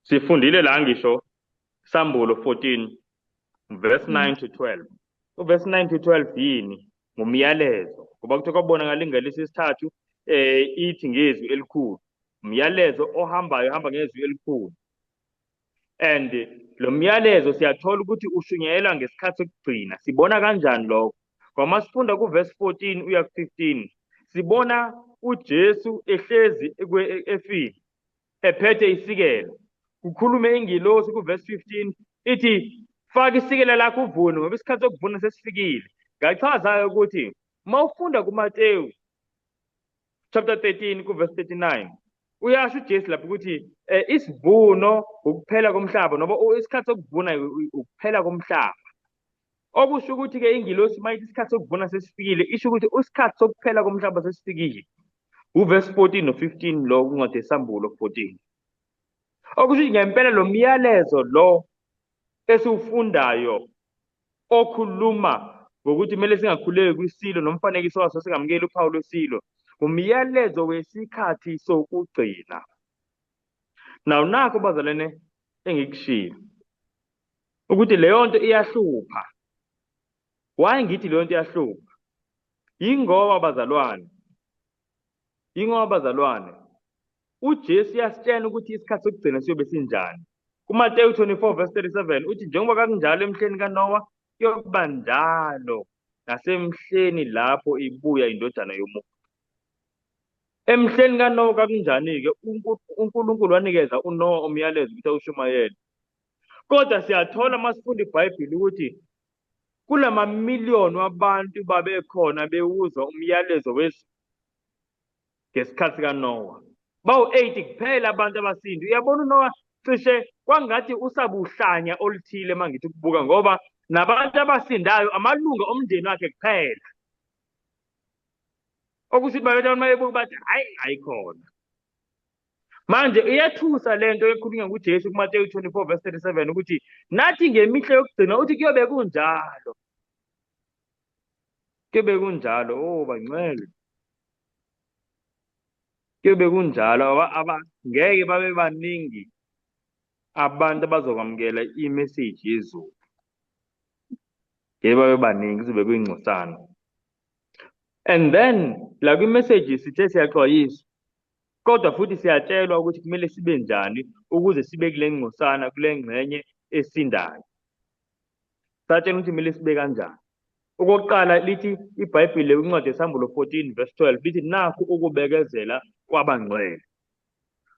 Sifundile la ngisho Sambulo 14 verse Mm. 9 to 12. Verse 9 to 12 yini? Ngumyalezo. Ngoba kuthe kwabonakala ingelisi isithathu ithi ngezwi elikhulu. Umyalezo ohambayo hamba ngezwi elikhulu. And lo myalezo siyathola ukuthi ushunyayelwa ngesikhathi sokugcina. Sibona kanjani lokho? Ngoba masifunda kuverse 14 uya ku 15, sibona uJesu ehlezi efile ephethe isikela. Kukhulume ingilosi kuverse 15 ithi faka isikela lakho uvune ngoba isikhathi sokuvuna sesifikile. Ngachaza ukuthi mawufunda kuMateyu chapter 13 kuverse 39 uyasho uJesu lapho ukuthi isivuno ukuphela komhlaba noma isikhathi sokuvuna ukuphela komhlaba. Okusho ukuthi-ke ingilosi mayithi isikhathi sokuvuna sesifikile isho ukuthi isikhathi sokuphela komhlaba sesifikile. Uverse 14 no 15 lo kuncwadi yesambulo 14. Okusho ukuthi ngempela lo myalezo lo esiwufundayo okhuluma ngokuthi kumele singakhuleki kwisilo nomfanekiso waso singamukeli uphawu lwesilo, umyalezo wesikhathi sokugcina. Nakho bazalwane engikushiyo ukuthi leyo nto iyahlupha. Why ngithi leyo nto iyahlupha? Yingoba bazalwane uJesu uyasitshela ukuthi isikhathi sokugcina siyobe sinjani. KuMateyu 24 verse 37 uthi njengoba kakunjalo emhleni kaNowa kuyokuba njalo nasemhleni lapho ibuya indodana yomuntu. Emhleni kaNowa kakunjani-ke? uNkulunkulu wanikeza uNowa umyalezo ukuthi awushumayele. Kodwa siyathola masifunda iBhayibheli ukuthi kulamamiliyoni wabantu babekhona bewuzwa umyalezo wezulu ngesikhathi kaNowa. Bawu-80 kuphela abantu abasinda. Uyabona uNowa cishe kwangathi usabuhlanya oluthile uma ngithi ukubuka, ngoba nabantu abasindayo amalunga omndeni wakhe kuphela. Okusho ukuthi abantu mayebuka bathi hayi ayikhona. Manje iyathusa lento ekhulunywa nguJesu kuMateyu 24 verse 37 ukuthi nathi ngemihla yokugcina uthi kuyobe kunjalo. Kuyobe kunjalo, bangcwele. Kuyobe kunjalo, ngeke babe baningi abantu abazokwamukela imeseji yezulu. Ngeke babe baningi, kuzobe kuyingcosana. And then la kwimeseji sithe siyaxwayiswa, kodwa futhi siyatshelwa ukuthi kumele sibe njani ukuze sibe kule ngcosana, kule ngxenye esindayo. Satshelwa ukuthi kumele sibe kanjani. Okokuqala lithi iBhayibheli kwincwadi yesambulo 14 verse 12 lithi nakhu ukubekezela kwabangcwele.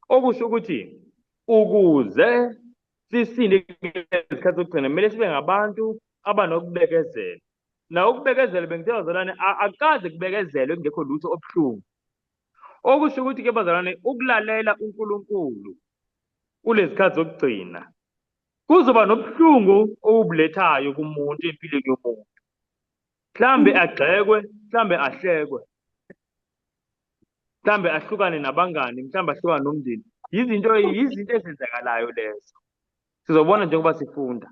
Okusho ukuthi ukuze sisinde ngesikhathi sokugcina kumele sibe ngabantu abanokubekezela. Na ukubekezela bengithe bazalwane akukaze kubekezelwe kungekho lutho obuhlungu. Okusho ukuthi-ke bazalwane ukulalela uNkulunkulu kulezi zikhathi zokugcina kuzoba nobuhlungu obulethayo kumuntu empilweni yomuntu. Mhlambe agxekwe, mhlambe ahlekwe, mhlambe ahlukane nabangani, mhlambe ahlukane nomndeni. Yizinto ezenzakalayo lezo. Sizobona njengoba sifunda.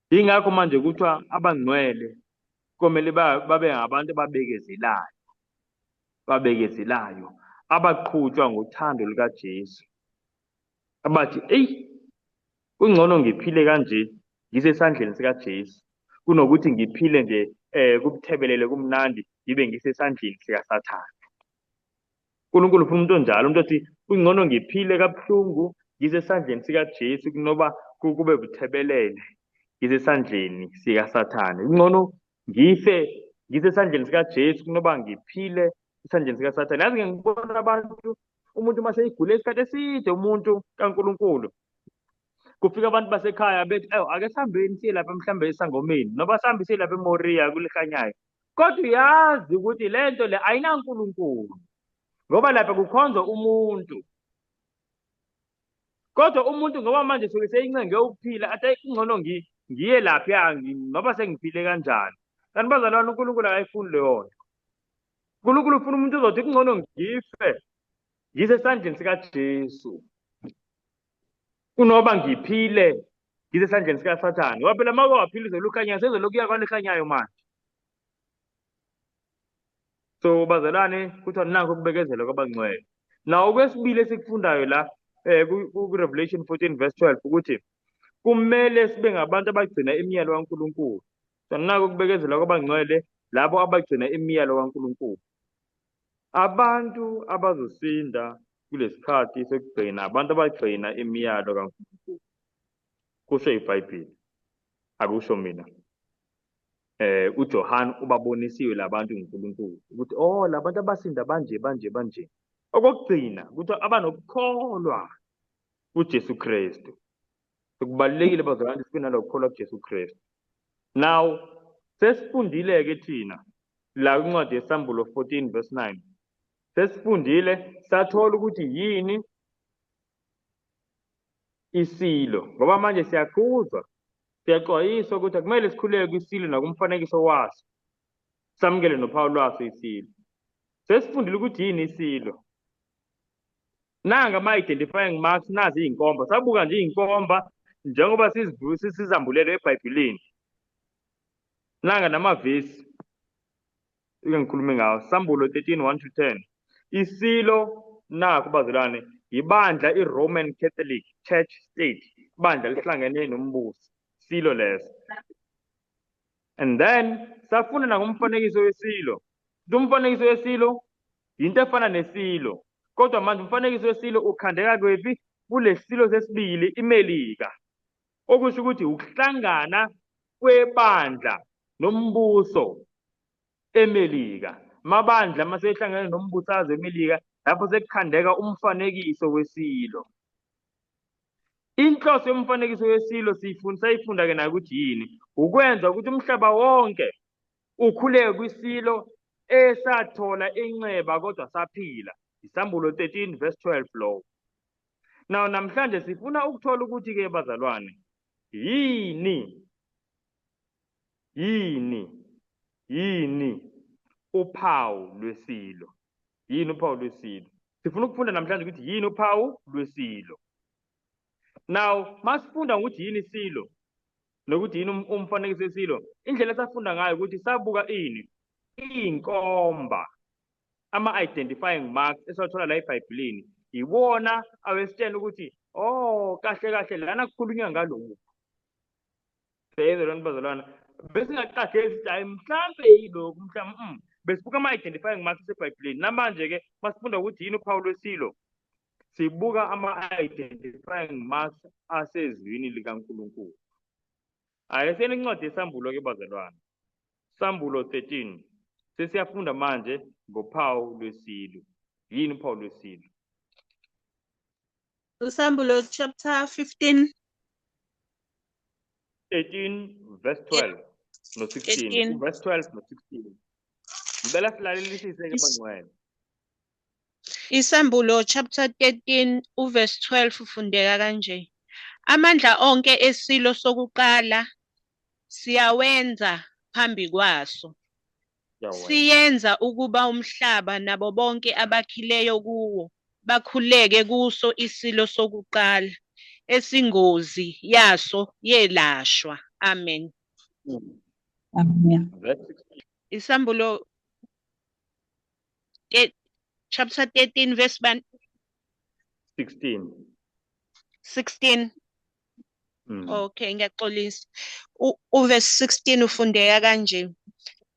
Yingakho manje kuthiwa abangcwele komele babe ngabantu babekezelayo, abaqhutshwa ngothando lukaJesu. Abathi, kungcono ngiphile kanje ngisesandleni sikaJesu kunokuthi ngiphile nje kubuthebelele kumnandi ngibe ngisesandleni sikaSathane. uNkulunkulu ufuna umuntu onjalo, umuntu othi kungcono ngiphile kabuhlungu ngisesandleni sikaJesu kunoba kube buthebelele ngisesandleni sikaSathane. Kungcono ngife ngisesandleni sikaJesu kunoba ngiphile esandleni sikaSathane. Yazi ngibona abantu, umuntu mase igule isikhathi eside, umuntu kaNkulunkulu, kufika abantu basekhaya bethi ake sihambeni siye lapha mhlambe esangomeni noba sihambe siye lapha eMoriya kulikhanyayo. Kodwa uyazi ukuthi le nto le ayinankulunkulu, ngoba lapha kukhonzwa umuntu. Kodwa umuntu ngoba manje suke seyincenge ukuphila athi kungcono ngiye lapha ngoba sengiphile kanjani. Kanti bazalwane uNkulunkulu akayifuni leyo nto. uNkulunkulu ufuna umuntu uzothi kungcono ngife ngisesandleni sikaJesu kunoba ngiphile ngisesandleni sikaSathane. Ngoba phela uma waphila izolukhanyayo sezolokuya kwalikhanyayo manje. So bazalwane kuthiwa nakho ukubekezela kwabangcwele. Nawo okwesibili esikufundayo la ku-Revelation 14 verse 12 ukuthi kumele sibe ngabantu abagcina imiyalo kaNkulunkulu. Sanako ukubekezela kwabangcwele labo abagcina imiyalo kaNkulunkulu. Abantu abazosinda kulesikhathi sokugcina abantu abagcina imiyalo kaNkulunkulu. Kusho iBhayibheli, akusho mina. uJohane ubabonisiwe labantu uNkulunkulu ukuthi labantu abasinda banje banje banje. Okokugcina ukuthi abanokukholwa kuJesu Kristu. Kubalulekile bazalwane sibe nalokukholwa kuJesu Kristu. Now sesifundile-ke thina la kwincwadi yesambulo 14 verse 9. Sesifundile sathola ukuthi yini isilo, ngoba manje siyakhuzwa, siyaxwayiswa ukuthi akumele sikhuleke kwisilo nakumfanekiso waso, samukele nophawu lwaso isilo. Sesifundile ukuthi yini isilo. Nanga ama-identifying marks, nazi iy'nkomba. Sabuka nje iy'nkomba njengoba sizambulele eBhayibhelini. Nanga namavesi ike ngikhulume ngawo. Sambulo 13 1-10. Isilo nakho bazalwane ibandla i-Roman Catholic Church State, ibandla lihlangene nombuso, silo leso. And then safunda nangomfanekiso wesilo. Umfanekiso wesilo into efana nesilo, kodwa manje umfanekiso wesilo ukhandeka kwephi? Kule silo sesibili, iMelika, okusho ukuthi ukuhlangana kwebandla nombuso eMelika. Amabandla masehlangene nombusazwe eMelika, lapho sekukhandeka umfanekiso wesilo. Inhloso yomfanekiso wesilo sayifunda-ke nayo ukuthi yini? Ukwenza ukuthi umhlaba wonke ukhuleke kwisilo esathola inceba kodwa saphila. Isambulo 13 verse 12 lo. Now namhlanje sifuna ukuthola ukuthi-ke bazalwane, yini uphawu lwesilo? Yini uphawu lwesilo? Sifuna ukufunda namhlanje ukuthi yini uphawu lwesilo. Now masifunda ukuthi yini isilo nokuthi yini umfanekiso wesilo, indlela esafunda ngayo ukuthi sabuka iy'nkomba, ama-identifying marks esathola la eBhayibhelini, iwona awesitshela ukuthi kahle kahle lana kukhulunywa ngalokhu. Seyezolwana bazalwana, besingaqapheli ukuthi hayi mhlampe yilokhu, mhlawumbe besibuka ama-identifying marks eBhayibhelini. Namanje-ke masifunda ukuthi yini uphawu lwesilo, sibuka ama-identifying marks asezwini likaNkulunkulu. Ayeseni incwadi yesambulo-ke bazalwane, Sambulo 13. Sesiyafunda manje ngophawu lwesilo. Yini uphawu lwesilo? Usambulo chapter 15. 18 verse 12 no 16. Verse 12 no 16. Ngicela silalelisise-ke bangcwele. Isambulo chapter 13 uverse 12 ufundeka kanje. Amandla onke esilo sokuqala siyawenza phambi kwaso. Siyenza ukuba umhlaba nabo bonke abakhileyo kuwo bakhuleke kuso isilo sokuqala esingozi yaso yelashwa. Amen. Amen. Isambulo chapter 13 verse 16. Okay, ngiyaxolisa. Uverse 16 ufundeka kanje.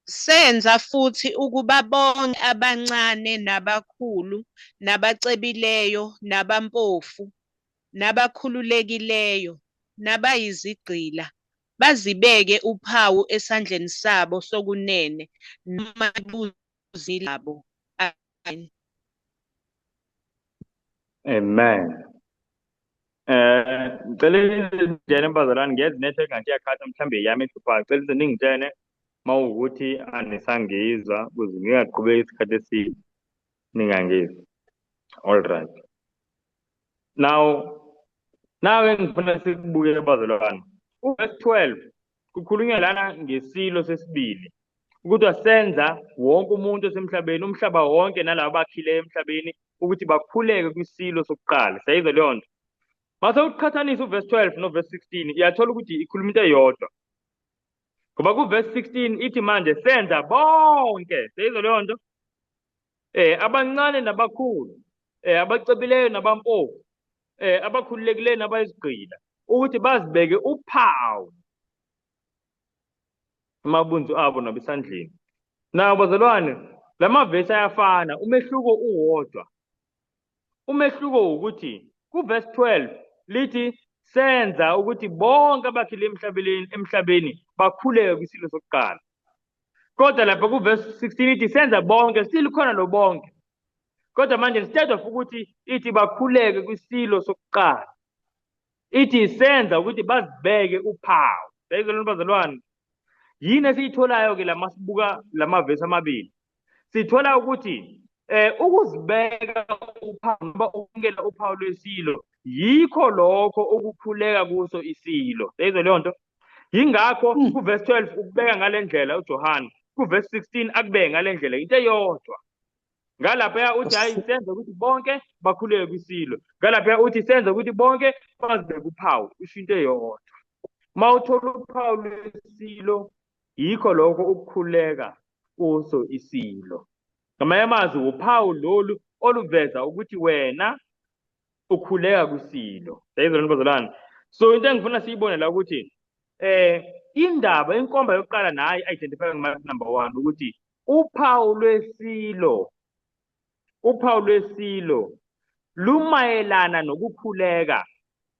Senza futhi ukuba bonke abancane nabakhulu, nabacebileyo, nabampofu, nabakhululekileyo, nabayizigqila, bazibeke uphawu esandleni sabo sokunene noma kuzi labo. Amen. Ngicela njena bazalwane, ngiyeza network kanti iyakhatha mhlambe yami ehluphayo. Ngicela ningitshene mawukuthi anisangizwa ukuze ngingaqhubeki isikhathi eside ningangizwa. All right. Now engifuna sikubukele bazalwane. Verse 12 kukhulunywa lana ngesilo sesibili, ukuthi wasenza wonke umuntu osemhlabeni, umhlaba wonke nalabo bakhileyo emhlabeni, ukuthi bakhuleke kwisilo sokuqala. Sayizwa leyo nto? Mase uqhathanisa uverse 12 noverse 16, iyathola ukuthi ikhuluma into eyodwa. Ngoba kuverse 16 ithi manje senza bonke. Sayizwa leyo nto? Abancane nabakhulu, abacebileyo nabampofu, abakhululekileyo nabayizigqila ukuthi bazibeke uphawu amabunzu abo nabesandleni. Nawo bazalwane, la mavesi ayafana, umehluko uwodwa. Umehluko ukuthi kuverse 12 lithi senza ukuthi bonke abakhile emhlabeni bakhuleke kwisilo sokuqala. Kodwa lapha kuverse 16 ithi senza bonke, still khona lo bonke. Kodwa manje instead of ukuthi ithi bakhuleke kwisilo sokuqala, ithi senza ukuthi bazibeke uphawu. Yayizona bazalwane, yini esiyitholayo ke lama sibuka lamavesi amabili? Sithola ukuthi ukuzibeka uphawu noma ukumkela uphawu lwesilo yikho lokho ukukhuleka kuso isilo. Yayizwa leyo nto? Yingakho kuverse 12 ukubeka ngale ndlela uJohane, kuverse 16 akubeke ngale ndlela, into eyodwa. Ngalaphaya uthi hayi senze ukuthi bonke bakhuleke kwisilo. Ngalaphaya uthi senze ukuthi bonke bazibeke uphawu, usho into eyodwa. Mawuthola uphawu lwesilo yikho lokho ukukhuleka kuso isilo. Ngamanye amazwi uphawu lolu oluveza ukuthi wena ukhuleka kwisilo. Yayizona bazalwane. So into engifuna siyibone la ukuthi indaba inkomba yokuqala nayo identify number 1 ukuthi uphawu lwesilo lumayelana nokukhuleka.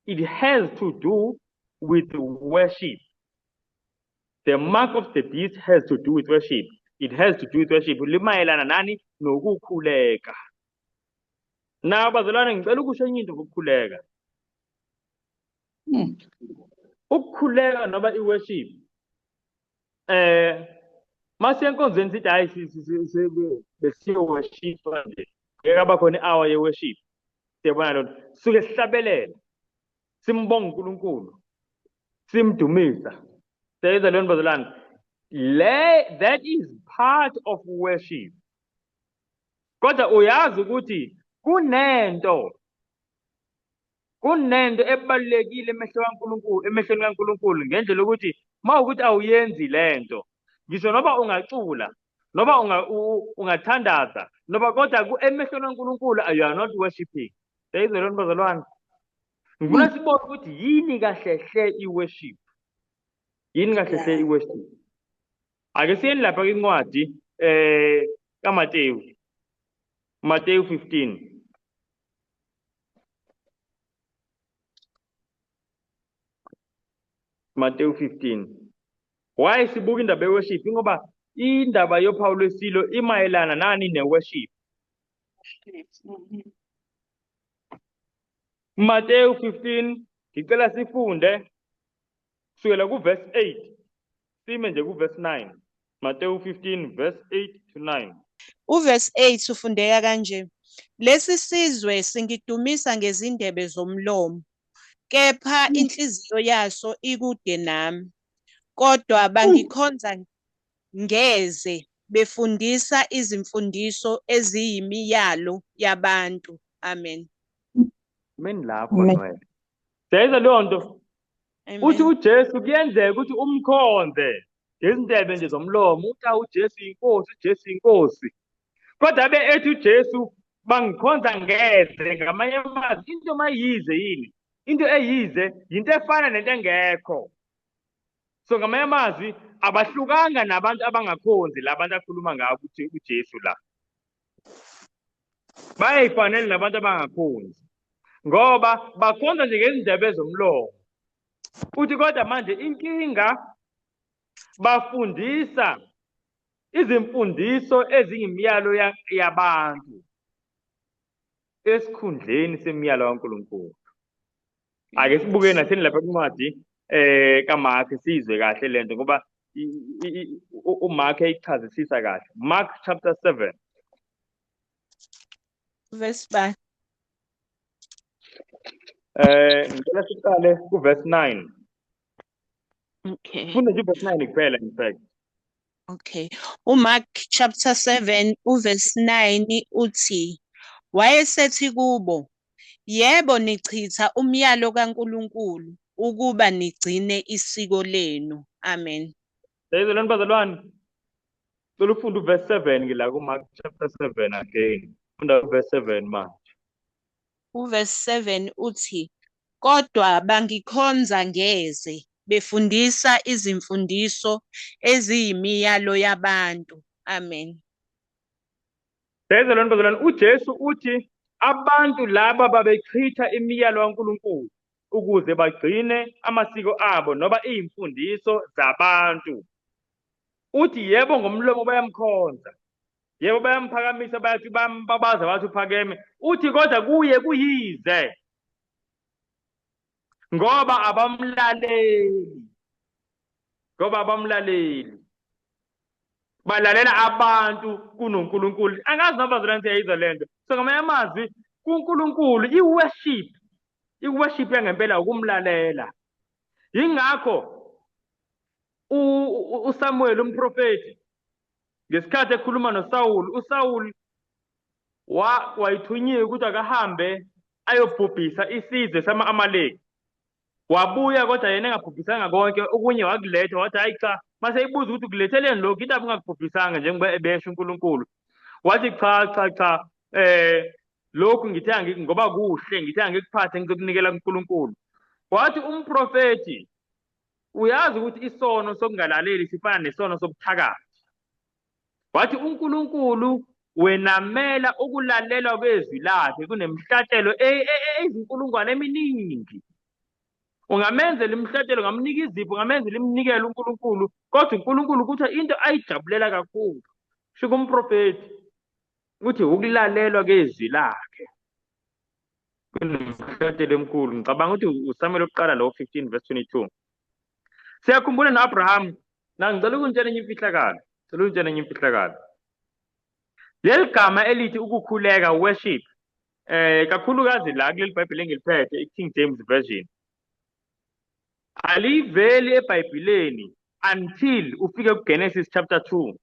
It has to do with worship. The mark of the beast has to do with worship. It has to do with worship. Limayelana nani? Nokukhuleka. Na bazalwane, ngicela ukusho enye into ngokukhuleka. Ukukhuleka noma i-worship. Mase enkonzweni sithi hayi besiyo worship nje. Ngeke abakhona i-hour ye-worship. Siyabona lo. Suke sihlabelela. Simbonga uNkulunkulu. Simdumisa. Siyayizwa leyo bazalwane. That is part of worship. Kodwa uyazi ukuthi kunento ebalekile emehlweni kaNkulunkulu ngendlela ukuthi mawukuthi awuyenzi lento, ngisho noba ungacula, noba ungathandaza, noba kodwa emehlweni kaNkulunkulu you are not worshiping. Siyayizwa leyo bazalwane. Ngifuna sibone ukuthi yini kahlehle i-worship. Yini kahlehle i-worship. Ake siyeni lapha kwincwadi kaMateyu. Mateyu 15. Mateyu 15. Why sibuka indaba ye-worship? Ngoba indaba yophawu lwesilo imayelana nani ne-worship. Mateyu 15 ngicela sifunde kusukela kuverse 8 sime nje kuverse 9. Mateyu 15 verse 8 to 9. Uverse 8 ufundeka kanje: Lesi sizwe singidumisa ngezindebe zomlomo, kepha inhliziyo yaso ikude nami. Kodwa bangikhonza ngeze, befundisa izimfundiso eziyimiyalo yabantu. Amen. Amen lapho Noel. Siyayizwa leyo nto. Uthi uJesu kuyenzeka ukuthi umkhonze ngezindebe nje zomlomo, uthi uJesu inkosi, uJesu inkosi. Kodwa ethi uJesu bangikhonza ngeze, ngamanye amazwi into mayize yini? Into eyize yinto efana nento engekho. So ngamanye amazwi abahlukanga nabantu abangakhonzi labantu akhuluma ngabo ukuthi uJesu la. Bayifanele nabantu abangakhonzi. Ngoba bakhonza nje ngezindebe zomlomo. Uthi kodwa manje inkinga bafundisa izimfundiso eziyimiyalo yabantu esikhundleni semiyalo kaNkulunkulu. Ake sibuke nathini lapha kwincwadi kaMark sizwe kahle lento ngoba uMark eyichazisisa kahle. Mark chapter 7 verse 5. Ngicela siqale kuverse 9. Okay. Funda nje verse 9 kuphela in fact. Okay. uMark chapter 7 uverse 9 uthi, wayesethi kubo, yebo nichitha umyalo kaNkulunkulu ukuba nigcine isiko lenu. Amen. Siyayizwa lento bazalwane. Ufunda uverse 7 ngila kuMark chapter 7 again. Funda uverse 7 manje. uverse 7 uthi, kodwa bangikhonza ngeze, befundisa izimfundiso eziyimiyalo yabantu. Amen. Bezalwane bazalwane, uJesu uthi abantu laba babechitha imiyalo kaNkulunkulu ukuze bagcine amasiko abo noba iyimfundiso zabantu. Uthi yebo ngomlomo bayamkhonza, yebo bayamphakamisa, bayathi babaza bathi uphakeme. Uthi kodwa kuye kuyize ngoba abamlaleli, balalela abantu kunoNkulunkulu. Angazi noma bazalwane siyayizwa lento. So ngamanye amazwi kuNkulunkulu i-worship yangempela ukumlalela. Yingakho uSamuel umprofeti ngesikhathi ekhuluma noSawuli, uSawuli wayithunyiwe ukuthi akahambe ayobhubhisa isizwe sama-Amaleki. Wabuya kodwa yena engabhubhisanga konke, okunye wakuletha wathi hayi cha, mase ibuza ukuthi ukuletheleni lokhu, indaba ungakubhubhisanga njengoba ebesho uNkulunkulu. Wathi cha, lokhu ngithe ngoba kuhle, ngithe ngikuphathe ngizokunikela kuNkulunkulu. Wathi umprofeti, uyazi ukuthi isono sokungalaleli sifana nesono sobuthakathi. Wathi uNkulunkulu wenamela ukulalelwa kwezwi lakhe kunemihlatshelo ezinkulungwane eminingi. Ungamenzela imihlatshelo, ungamnika izipho, ungamenzela imnikelo uNkulunkulu, kodwa uNkulunkulu kuthiwa into ayijabulela kakhulu, shuka umprofeti, uthi ukulalelwa kwezwi lakhe kunemihlatshelo emkhulu. Ngicabanga ukuthi uSamuel oqala lo 15 verse 22. Siyakhumbula no-Abraham. Ngicela ukunitshela enye imfihlakalo. Leli gama elithi ukukhuleka, worship, kakhulukazi la kuleli Bhayibheli engiliphethe, i-King James Version, aliveli eBhayibhelini until ufike kuGenesis chapter 2.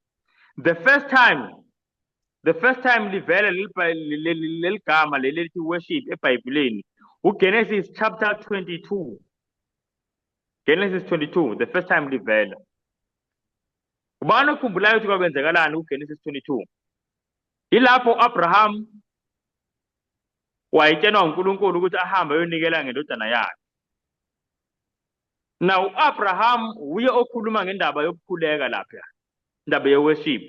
The first time livela leli gama leli lithi worship eBhayibhelini uGenesis chapter 22. Genesis 22, the first time livela. Ubani okhumbulayo ukuthi kwenzekalani uGenesis 22? Ilapho Abraham wayetshenwa uNkulunkulu ukuthi ahambe ayonikela ngendodana yakhe. Now Abraham uye okhuluma ngendaba yokukhuleka lapha, indaba ye-worship.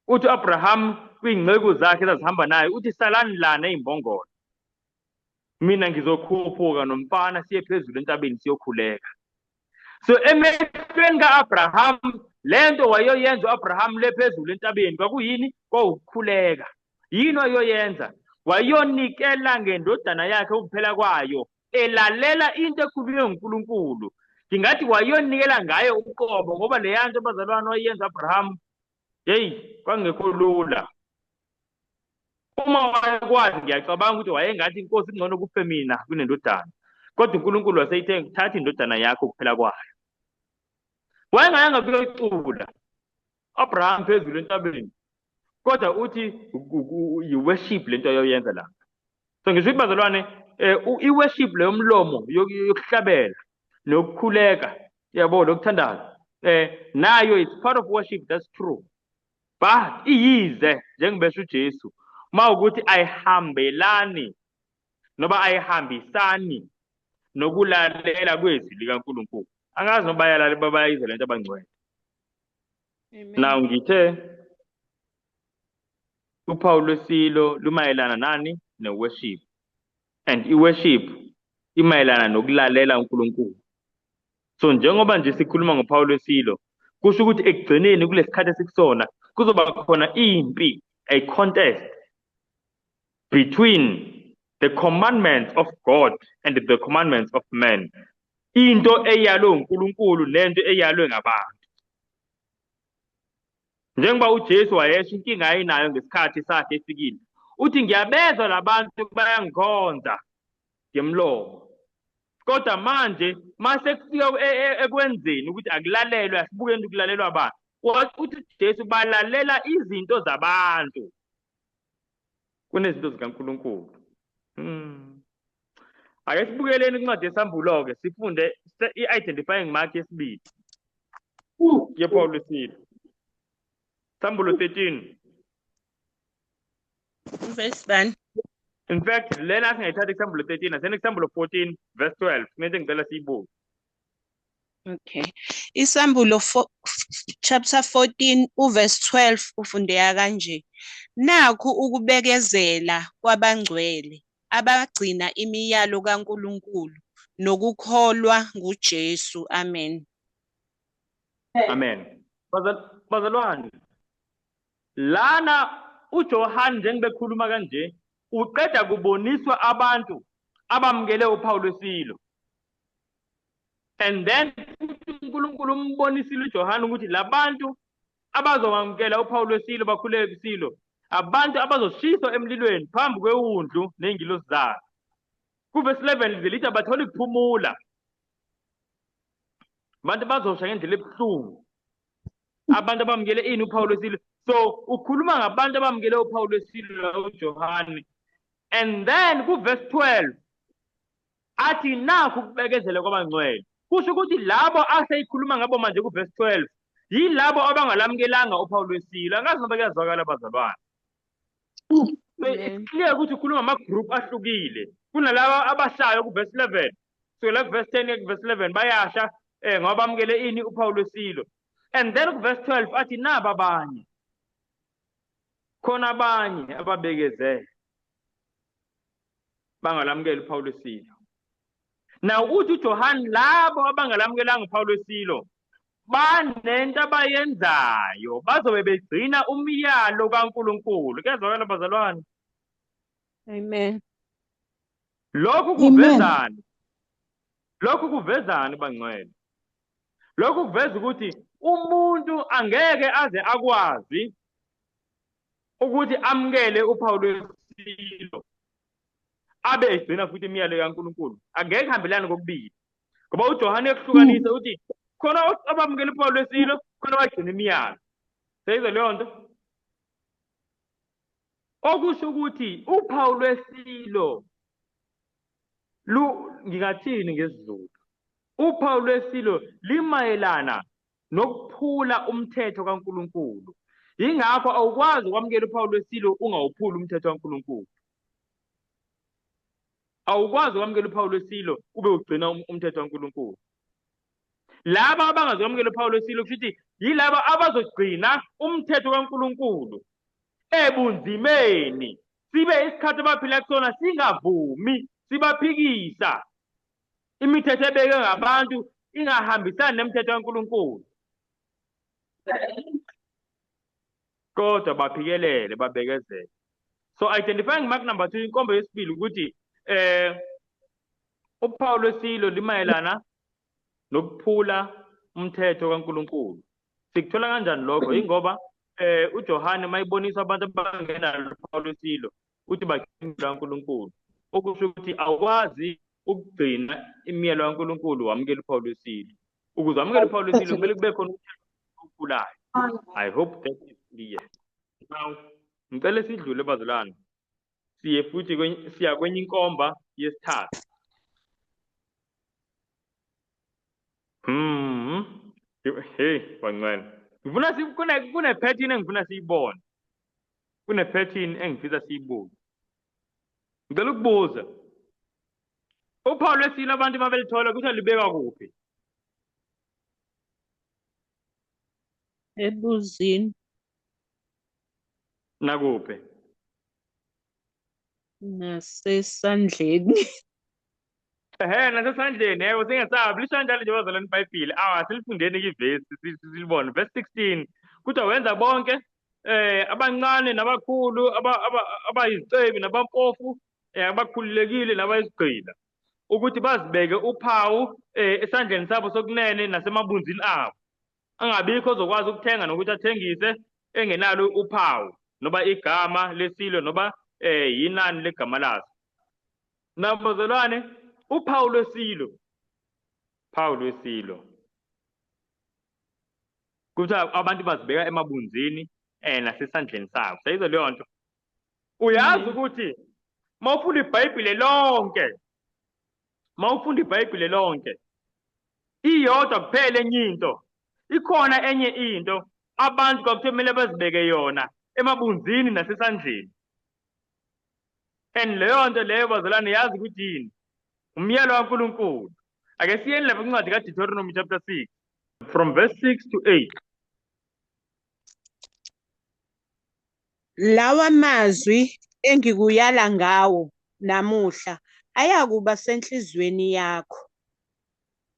Uthi Abraham kwingceku zakhe ezihamba naye uthi salani lana ezimbongolo, mina ngizokhuphuka nomfana siye phezulu entabeni siyokhuleka. So emehlweni ka-Abraham lento wayoyenza u-Abraham le phezulu entabeni kwakuyini? Kwawukukhuleka. Yini wayoyenza? Wayonikela ngendodana yakhe ukuphela kwayo, elalela into ekhulunywe nguNkulunkulu. Ngingathi wayonikela ngayo uqobo, ngoba leya nto abazalwane wayenza Abraham, yeyi, kwangekho lula. Uma wayekwazi ngiyacabanga ukuthi wayengathi inkosi kungcono kufe mina kunendodana, kodwa uNkulunkulu waseyithe thatha indodana yakho ukuphela kwayo. Wayengayanga kuyocula Abraham phezulu entabeni, kodwa uthi i-worship lento ayoyenza la. So ngisho ukuthi bazalwane, i-worship leyo mlomo yokuhlabela nokukhuleka, yabo, lokuthandaza, nayo it's part of worship, that's true. But iyize njengebesho uJesu mawukuthi ayihambelani noba ayihambisani nokulalela kwezwi likaNkulunkulu. Angazi noba bayayizwa lento abangcwele. Now ngithe uphawu lwesilo lumayelana nani? Ne-worship. And i-worship imayelana nokulalela uNkulunkulu. So njengoba nje sikhuluma ngophawu lwesilo, kusho ukuthi ekugcineni kulesikhathi esikusona kuzoba khona impi, a contest between the commandments of God and the commandments of men. Into eyalwe uNkulunkulu nento eyalwe ngabantu. Njengoba uJesu wayesho inkinga ayinayo ngesikhathi sakhe efikile. Uthi ngiyabezwa labantu bayangikhonza ngemlomo, kodwa manje mase kufika ekwenzeni ukuthi akulalelwe, asibukeni ukulalelwa abantu. Uthi uJesu balalela izinto zabantu kunezinto zikaNkulunkulu. Ake sibukeleni incwadi yesambulo-ke sifunde i-identifying mark yesibili yePaul wesilo. Sambulo 13. Verse 1. In fact, lena singayithatha example 13 asene example 14 verse 12 kumele ngicela siyibuke. Okay. Isambulo chapter 14 uverse 12 ufundeka kanje. Nakhu ukubekezela kwabangcwele abagcina imiyalo kaNkulunkulu nokukholwa nguJesu. Amen. Amen. Bazalwane, lana uJohn njengobekhuluma kanje uqeda kuboniswa abantu abamukele uPaul wesilo. And then uNkulunkulu umbonisile uJohn ukuthi labantu abazowamukela uPaul wesilo bakhuleke isilo abantu abazoshiswa emlilweni phambi kwewundlu nengilosi zayo. Kuverse 11 lithi abathole ukuphumula. Abantu bazosha ngendlela ebuhlungu. Abantu abamukele ini uPaul wesilo. So ukhuluma ngabantu abamukele uPaul wesilo uJohn. And then kuverse 12 athi nakho ukubekezela kwabangcwele. Kusho ukuthi labo aseyikhuluma ngabo manje kuverse 12 yilabo abangalamukelanga uPaul wesilo. Angazi ngoba kuyazwakala abazalwane. Clear ukuthi ukhuluma amagroup ahlukile. Kunalabo abashayo kuverse 11. So la kuverse 10 kuverse 11 bayasha ngoba bamukele ini uPaul wesilo. And then kuverse 12 athi naba abanye. Khona abanye ababekezela bangalamukela uPaul wesilo. Now uthi uJohn labo abangalamukelanga uPaul wesilo banento abayenzayo bazobe begcina umyalo kaNkulunkulu. Kuyazwakala bazalwane? Amen. Lokhu kuvezana. Lokhu kuvezana bangcwele. Lokhu kuveza ukuthi umuntu angeke aze akwazi ukuthi amukele uPaul wesilo abe egcina futhi imiyalo kaNkulunkulu. Angeke hambelane kokubili. Ngoba uJohn ekuhlukanisa uthi khona abamukela uPaul wesilo khona bagcina imiyalo. Seyizwe leyo nto? Okusho ukuthi uPaul wesilo ngingathini ngesiZulu? uPaul wesilo limayelana nokuphula umthetho kaNkulunkulu. Yingakho awukwazi ukwamukela uPaul wesilo ungawuphuli umthetho kaNkulunkulu. Awukwazi ukwamukela uPaul wesilo ube ugcina umthetho kaNkulunkulu. Laba abangazokwamukela uPaul wesilo futhi yilaba abazogcina umthetho kaNkulunkulu ebunzimeni. Sibe isikhathi abaphila kusona singavumi sibaphikisa imithetho ebekwe ngabantu ingahambisani nemithetho kaNkulunkulu. Kodwa baphikelele babekezele. So identifying mark number 2 inkomba yesibili ukuthi uPaul wesilo limayelana nokuphula umthetho kaNkulunkulu. Sikuthola kanjani lokho? Ingoba uJohn mayibonisa abantu abangenalo uPaul wesilo uthi bagcina kaNkulunkulu. Okusho ukuthi awukwazi ukugcina imiyalo kaNkulunkulu wamukela uPaul wesilo. Ukuze wamukela uPaul wesilo kumele kube khona umthetho ophulayo. I hope that is clear. Now, ngicela sidlule bazalwane. Siye futhi siya kwenye inkomba yesithathu. Hey, bangcwele. Ngifuna kune pattern engifuna siyibone. Kune pattern engifisa siyibuke. Ngicela ukubuza. uPaul wesilo abantu babelithola kuthi libeka kuphi? Ebuzini. Nakuphi? Nasesandleni. Nasesandleni yebo singesabi lishanjalo nje bazalwane iBhayibheli. Silifundeni ivesi silibone verse 16. Kuthi wenza bonke abancane nabakhulu abayizicebi nabampofu abakhululekile nabayizigqila ukuthi bazibeke uphawu esandleni sabo sokunene nasemabunzini abo. Angabikho ozokwazi ukuthenga nokuthi athengise engenalo uphawu noba igama lesilo noba yinani legama laso. Nabazalwane uPaul wesilo kuthi abantu bazibeka emabunzini nasesandleni sabo. Sayizwa leyo nto? Uyazi ukuthi mawufunda iBhayibheli lonke iyodwa kuphela enye into. Ikhona enye into abantu kwakuthiwa kumele bazibeke yona emabunzini nasesandleni. and leyo nto leyo bazalwane yazi ukuthi yini umyalo kaNkulunkulu. Ake siyeni lapha kwincwadi kaDeuteronomy chapter 6 from verse 6 to 8. Lawa mazwi engikuyala ngawo namuhla ayakuba senhlizweni yakho.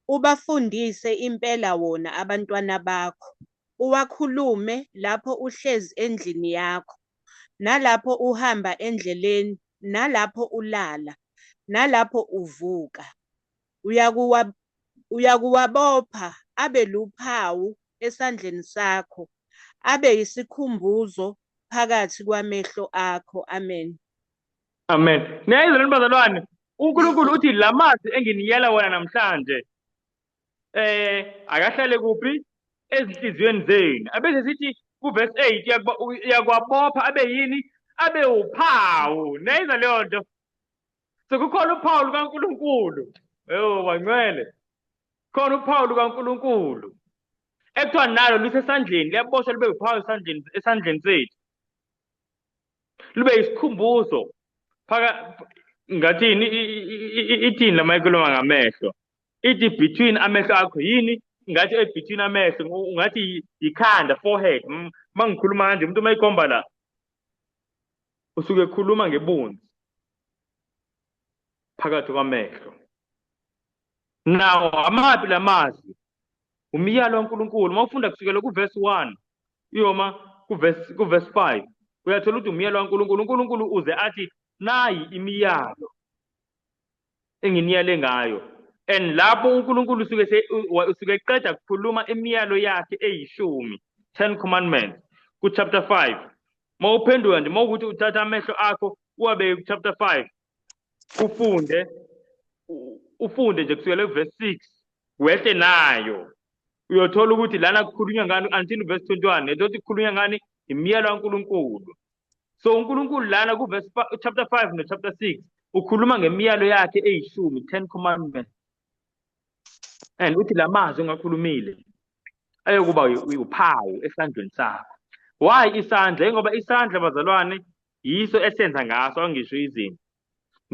Ubafundise impela wona abantwana bakho. Uwakhulume lapho uhlezi endlini yakho, nalapho uhamba endleleni, nalapho ulala, nalapho uvuka. Uyakuwabopha abe luphawu esandleni sakho, abe yisikhumbuzo phakathi kwamehlo akho. Amen. Amen. Niyayizwa bazalwane, uNkulunkulu uthi la mazwi enginiyela wona namhlanje akahlale kuphi ezinhliziyweni zenu. Abese sithi kuverse 8 uyakwabopha abe yini, abe uphawu. Niyayizwa leyo nto. Sekukhona uphawu lukaNkulunkulu. Bangcwele. Khona uphawu lukaNkulunkulu ekuthiwa nalo lusesandleni, liyaboshwa lube uphawu esandleni sethu, lube yisikhumbuzo ngathini ithini lama ikhuluma ngamehlo, ithi between amehlo akho yini, ngathi between amehlo ungathi ikhanda, forehead. Mangikhuluma kanje umuntu mayikhomba la usuke ekhuluma ngebunzi phakathi kwamehlo. Now amaphi la mazwi? Umyalo kaNkulunkulu. Mawufunda kusukela kuverse 1 uyoma kuverse 5 uyathola ukuthi umyalo kaNkulunkulu. uNkulunkulu uze athi nayi imiyalo enginiyale ngayo, and lapho uNkulunkulu usuke eqeda kukhuluma imiyalo yakhe eyishumi, 10 commandments, ku chapter 5. Mawuphendula nje mawukuthi uthatha amehlo akho uwabe ku chapter 5 ufunde nje kusukela kuverse 6 wehle nayo uyothola ukuthi lana kukhulunywa ngani until verse 21 ezothi kukhulunywa ngani imiyalo kaNkulunkulu. So uNkulunkulu lana kuverse chapter 5 no chapter 6 ukhuluma ngemiyalo yakhe eyishumi, 10 commandments, and uthi la mazwi ongakhulumile ayokuba uphawu esandleni sakho. Why isandla? Ngoba isandla bazalwane yiso esenza ngaso angisho izinto.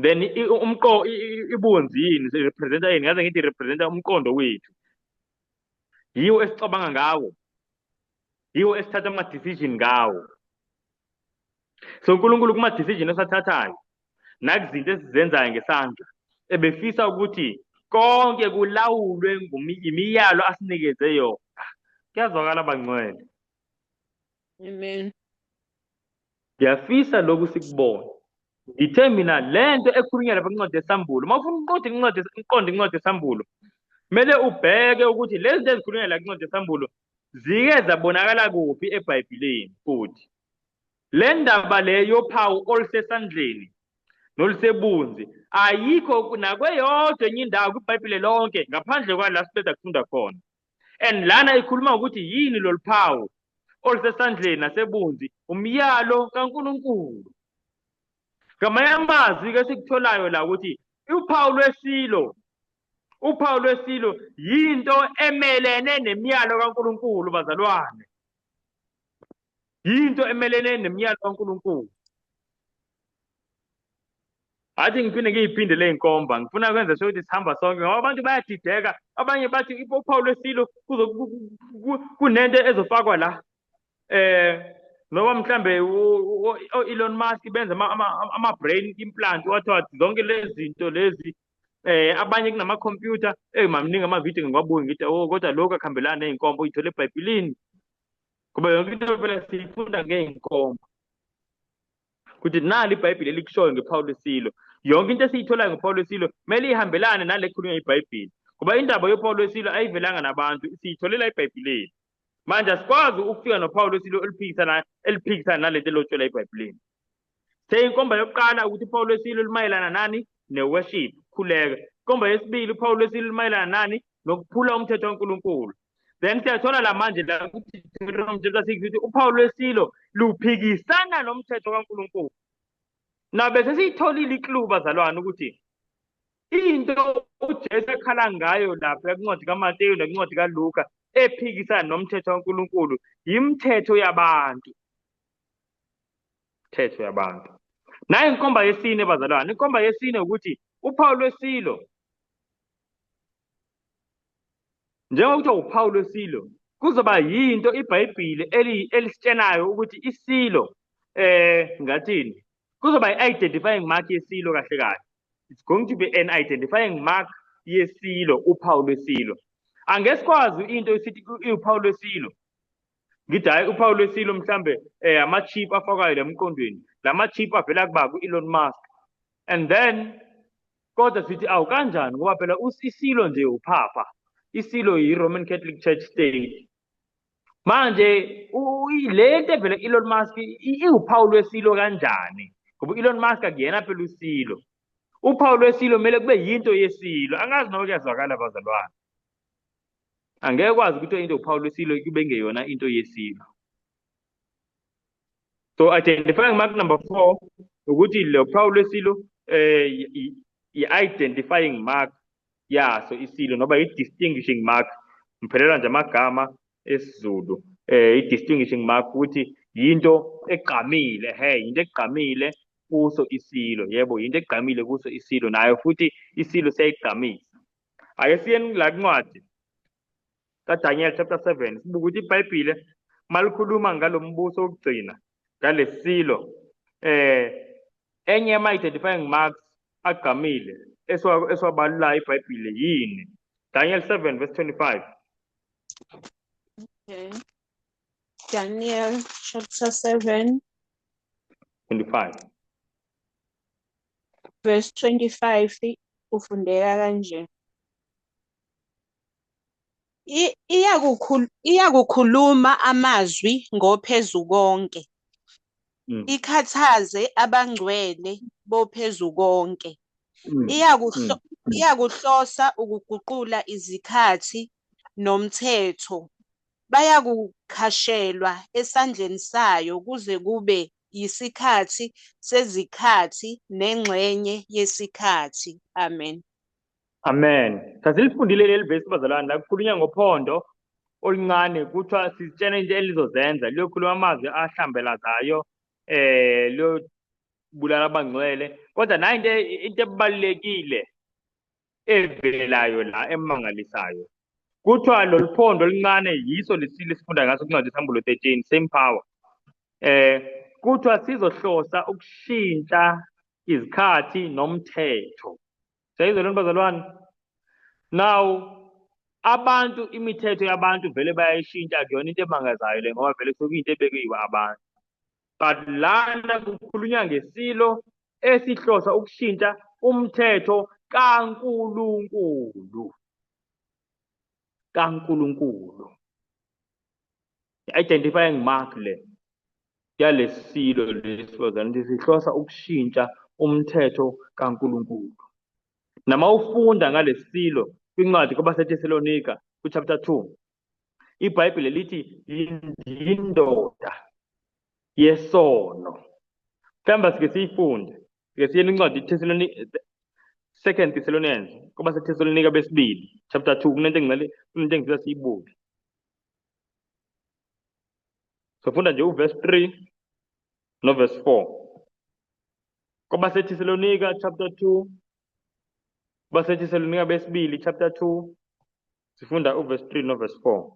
Then ibunzi yini representa yini? Ngaze ngithi representa umqondo wethu. Yiwo esicabanga ngawo, yiwo esithatha ama-decision ngawo. So uNkulunkulu kuma-decision esathathayo nakuzinto esizenzayo ngesandla ebefisa ukuthi konke kulawulwe imiyalo asinikeze yona. Kuyazwakala bangcwele? Amen. Ngiyafisa lokhu sikubone. Ngithe mina lento ekhulunywa lapha kwincwadi yesambulo, mawufuna uqonde incwadi yesambulo, kumele ubheke ukuthi lezi zinto ezikhulunywa la kwincwadi yesambulo zike zabonakala kuphi eBhayibhelini. Futhi le ndaba le yophawu olusesandleni nolusebunzi ayikho nakweyodwa enye indawo kwiBhayibheli lonke ngaphandle kwala siqeda kufunda khona. And lana ikhuluma ukuthi yini lolu phawu olusesandleni nasebunzi, umyalo kaNkulunkulu. Ngamanye amazwi-ke sikutholayo la ukuthi uphawu lwesilo yinto emelene nemiyalo kaNkulunkulu bazalwane. Yinto emelene nemiyalo kaNkulunkulu. Athi ngiphinde ngiyiphinde le inkomba, ngifuna kwenza sure ukuthi sihamba sonke ngoba abantu bayadideka. Abanye bathi uphawu lwesilo kunento ezofakwa la noma mhlambe Elon Musk benza ama-brain implant, wathi zonke lezi zinto lezi abanye kunamakhompyutha mamningi amavidiyo ngiwabuke ngithi kodwa lokhu akuhambelana ney'nkomba uyithole eBhayibhelini, ngoba yonke into phela siyifunda ngey'nkomba ukuthi nali iBhayibheli elikushoyo ngephawu lwesilo. Yonke into esiyitholayo ngephawu lwesilo kumele ihambelane nale ekhulunywa iBhayibheli, ngoba indaba yophawu lwesilo ayivelanga nabantu, siyitholela eBhayibhelini. Manje asikwazi ukufika nophawu lwesilo eliphikisana nalento elotshelwa eBhayibhelini. Inkomba yokuqala ukuthi uphawu lwesilo lumayelana nani? Ne-worship, khuleka. Inkomba yesibili uphawu lwesilo lumayelana nani? Nokuphula umthetho kaNkulunkulu. Then siyathola la manje la ukuthi ukuthi uphawu lwesilo luphikisana nomthetho kaNkulunkulu. Nabe sesiyitholile iklu bazalwane ukuthi into uJesu ekhala ngayo lapha kwincwadi kaMateyu nakwincwadi kaLuka ephikisana nomthetho kaNkulunkulu yimithetho yabantu. Mthetho yabantu. Nayi inkomba yesine bazalwane, inkomba yesine ukuthi uphawu lwesilo. Njengoba kuthiwa uphawu lwesilo, kuzoba yinto iBhayibhili elisitshelayo ukuthi isilo ngathini? Kuzoba i-identifying mark yesilo kahle kahle. It's going to be an identifying mark yesilo, uphawu lwesilo. Angeke sikwazi into esithi uphawu lwesilo. Ngithi hayi uphawu lwesilo mhlambe ama-chip afakwayo lemqondweni. Lama-chip avela kuba ku-Elon Musk. And then kodwa sithi awu kanjani ngoba phela isilo nje uphapha. Isilo yi-Roman Catholic Church State. Manje le nto evela Elon Musk iwuphawu lwesilo kanjani? Ngoba Elon Musk akuyena phela usilo. Uphawu lwesilo kumele kube yinto yesilo. Angazi noma kuyazwakala bazalwane. Angeke kwazi ukuthi into uphawu lwesilo kube ngeyona into yesilo. So identifying mark number 4 ukuthi lo phawu lwesilo i-identifying mark yaso isilo noba i-distinguishing mark. Ngiphelela nje amagama esiZulu. I-distinguishing mark ukuthi yinto egqamile, yinto egqamile kuso isilo. Yebo, yinto egqamile kuso isilo, nayo futhi isilo siyayigqamisa. Ake siyeni la kuncwadi kaDaniel chapter 7 sibuka ukuthi iBhayibhile malikhuluma ngalombuso wokugcina ngalesilo enye yama-identifying marks agqamile esiwabalulayo iBhayibhile yini? Daniel 7 verse 25. Okay. Daniel chapter 7 25. verse 25 ufundeka kanje. Iyakukhuluma amazwi ngophezukonke. Ikhathaze abangcwele bophezukonke. Iyakuhlosa ukuguqula izikhathi nomthetho. Bayakukhashelwa esandleni sayo kuze kube yisikhathi sezikhathi nengxenye yesikhathi. Amen. Amen. Sasilifundile leli verse bazalwane la kukhulunywa ngophondo oluncane kuthiwa sitshena into elizozenza liyokhuluma amazwi ahlambelazayo liyobulala abangcwele kodwa nayo into ebalulekile evelayo la emangalisayo kuthiwa lolu phondo oluncane yiso lesilo esifunda ngaso kuncwadi isambulo 13 same power. Kuthiwa sizohlosa ukushintsha izikhathi nomthetho. Sayizwa lento bazalwane? Now abantu imithetho yabantu vele bayayishintsha akuyona into emangazayo le ngoba vele kusuke into ebekiwe abantu. But lana kukhulunywa ngesilo esihlosa ukushintsha umthetho kaNkulunkulu. kaNkulunkulu. I-identifying mark le yalesilo lesifozana sihlosa ukushintsha umthetho kaNkulunkulu. Nama ufunda ngalesilo kwincwadi kwabaseThesalonika ku-chapter 2. iBhayibhile lithi yindoda yesono. Mhlawumbe sike siyifunde. Sike siyeni incwadi Second Thessalonians kwabaseThesalonika besibili chapter 2 kunento engicela siyibuke. Sofunda nje uverse 3 no verse 4. kwabaseThesalonika chapter 2 kwabaseThesalonika besibili chapter 2 sifunda uverse 3 no verse 4.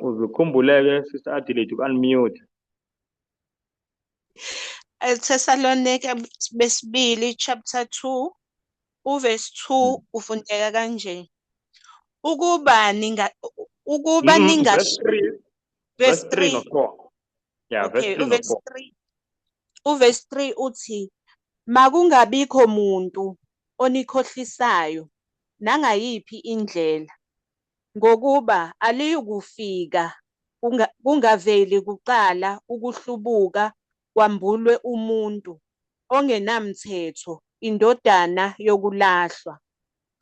Uzukhumbuleke sister Adelaide unmute. Thessalonica besibili chapter 2 uverse 2 ufundeka kanje. Ukuba verse 3 verse 3 no 4. Yeah, okay, verse 3 no 4. Uverse 3 uthi makungabikho muntu onikhohlisayo nangayiphi indlela ngokuba aliyukufika kungaveli kuqala ukuhlubuka kwambulwe umuntu ongenamthetho indodana yokulahlwa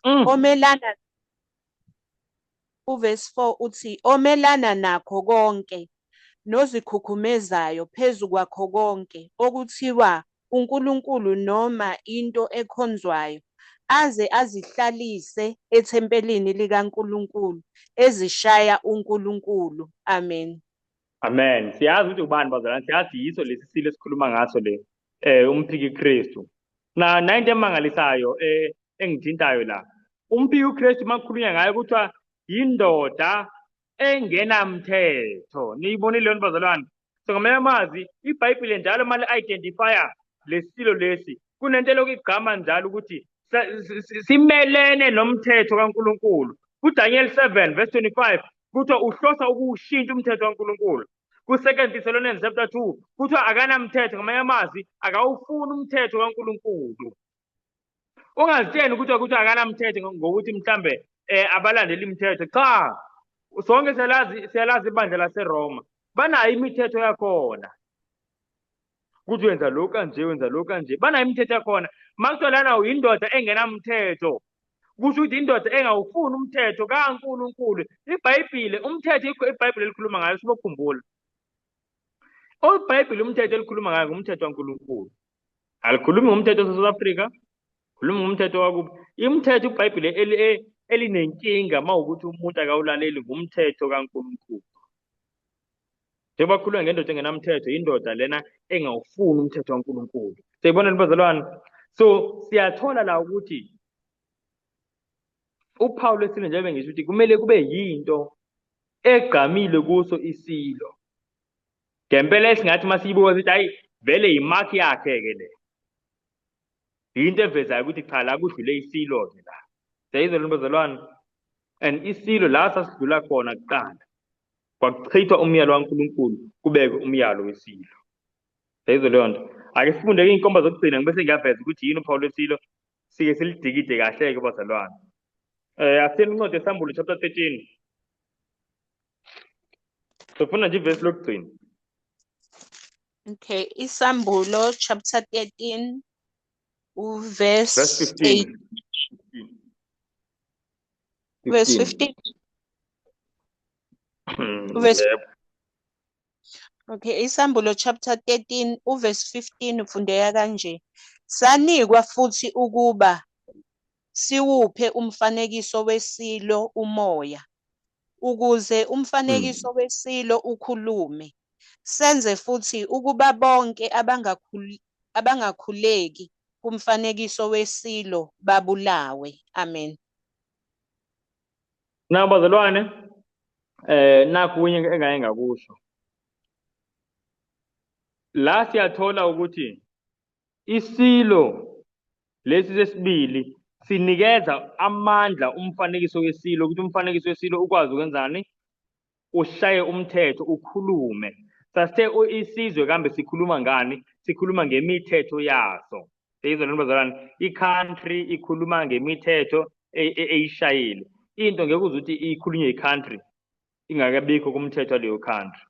omelana. Uverse 4 uthi omelana nakho konke nozikhukhumezayo phezu kwakho konke okuthiwa uNkulunkulu noma into ekhonzwayo aze azihlalise ethempelini likaNkulunkulu ezishaya uNkulunkulu. Amen. Amen. Siyazi ukuthi ubani bazalwane, siyazi yiso lesi silo esikhuluma ngaso le. umphiki Kristu. Na into emangalisayo engithintayo la. Umphiki Kristu makukhulunywa ngayo kuthiwa yindoda engenamthetho. Niyibonile leyo bazalwane? So ngamanye amazwi iBhayibhile njalo mali identifier lesilo lesi kunento lokugqama njalo ukuthi simelene nomthetho kaNkuluNkulu. kuDaniel 7 verse 25 kuthiwa uhlosa ukuwushintsha umthetho kaNkuluNkulu. Ku2 Thessalonians chapter 2 kuthiwa akanamthetho, ngamanye amazwi akawufuni umthetho kaNkuluNkulu. Ungazitsheni ukuthi akanamthetho ngokuthi mhlambe abalandeli imithetho. Cha, sonke siyalazi ibandla laseRoma banayo imithetho yakhona. Kuthi wenza lokhu kanje, wenza lokhu kanje, banayo imithetho yakhona. Makuthiwa lana uyindoda engenamthetho, kusho ukuthi indoda engawufuni umthetho kaNkuluNkulu. IBhayibhile umthetho iBhayibhile elikhuluma ngayo sibokhumbula. iBhayibhile umthetho elikhuluma ngayo ngumthetho kaNkuluNkulu. Alikhulumi ngomthetho waseSouth Africa, khuluma ngomthetho wakubo. Imithetho iBhayibhile elinenkinga mawukuthi umuntu akawulaleli ngumthetho kaNkuluNkulu. Njengoba kukhulunywa ngendoda engenamthetho, indoda lena engawufuni umthetho kaNkuluNkulu. Siyibona bazalwane? So siyathola la ukuthi uPaul wesile njengoba ngisho ukuthi kumele kube yinto egqamile kuso isilo. Ngempela esingathi masiyibuka ukuthi hayi vele imark yakhe ke le. Into evezayo ukuthi cha la kudlule isilo ke la. Siyayizwa bazalwane? And isilo la sasidlula khona kuqala kwakuchithwa umyalo kaNkuluNkulu kubeke umyalo wesilo. Siyayizwa leyo nto? Ake sifunde ke inkomba zokugcina bese ngiyaveza ukuthi yini uPaul wesilo sike silidikide kahle ke bazalwane. Asitheni incwadi yeSambulo chapter 13. Sifuna nje ivesi lokugcina. Okay, iSambulo chapter 13 Verse verse 15. 8, verse 15. Verse, Yebo. okay, iSambulo chapter 13 uverse 15 ufundeka kanje. Sanikwa futhi ukuba siwuphe umfanekiso wesilo umoya, ukuze umfanekiso wesilo ukhulume. Senze futhi ukuba bonke abangakhuleki kumfanekiso wesilo babulawe. Amen. Na bazalwane, nakho kunye engaye ngakusho. La siyathola ukuthi isilo lesi sesibili sinikeza amandla umfanekiso wesilo ukuthi umfanekiso wesilo ukwazi ukwenzani, ushaye umthetho, ukhulume. Sasithe isizwe kambe sikhuluma ngani? Sikhuluma ngemithetho yaso. Siyizwa nini bazalwane? I-country ikhuluma ngemithetho eyishayile. Into ngeke uze ukuthi ikhulunywe i-country ingakabikho kumthetho waleyo country.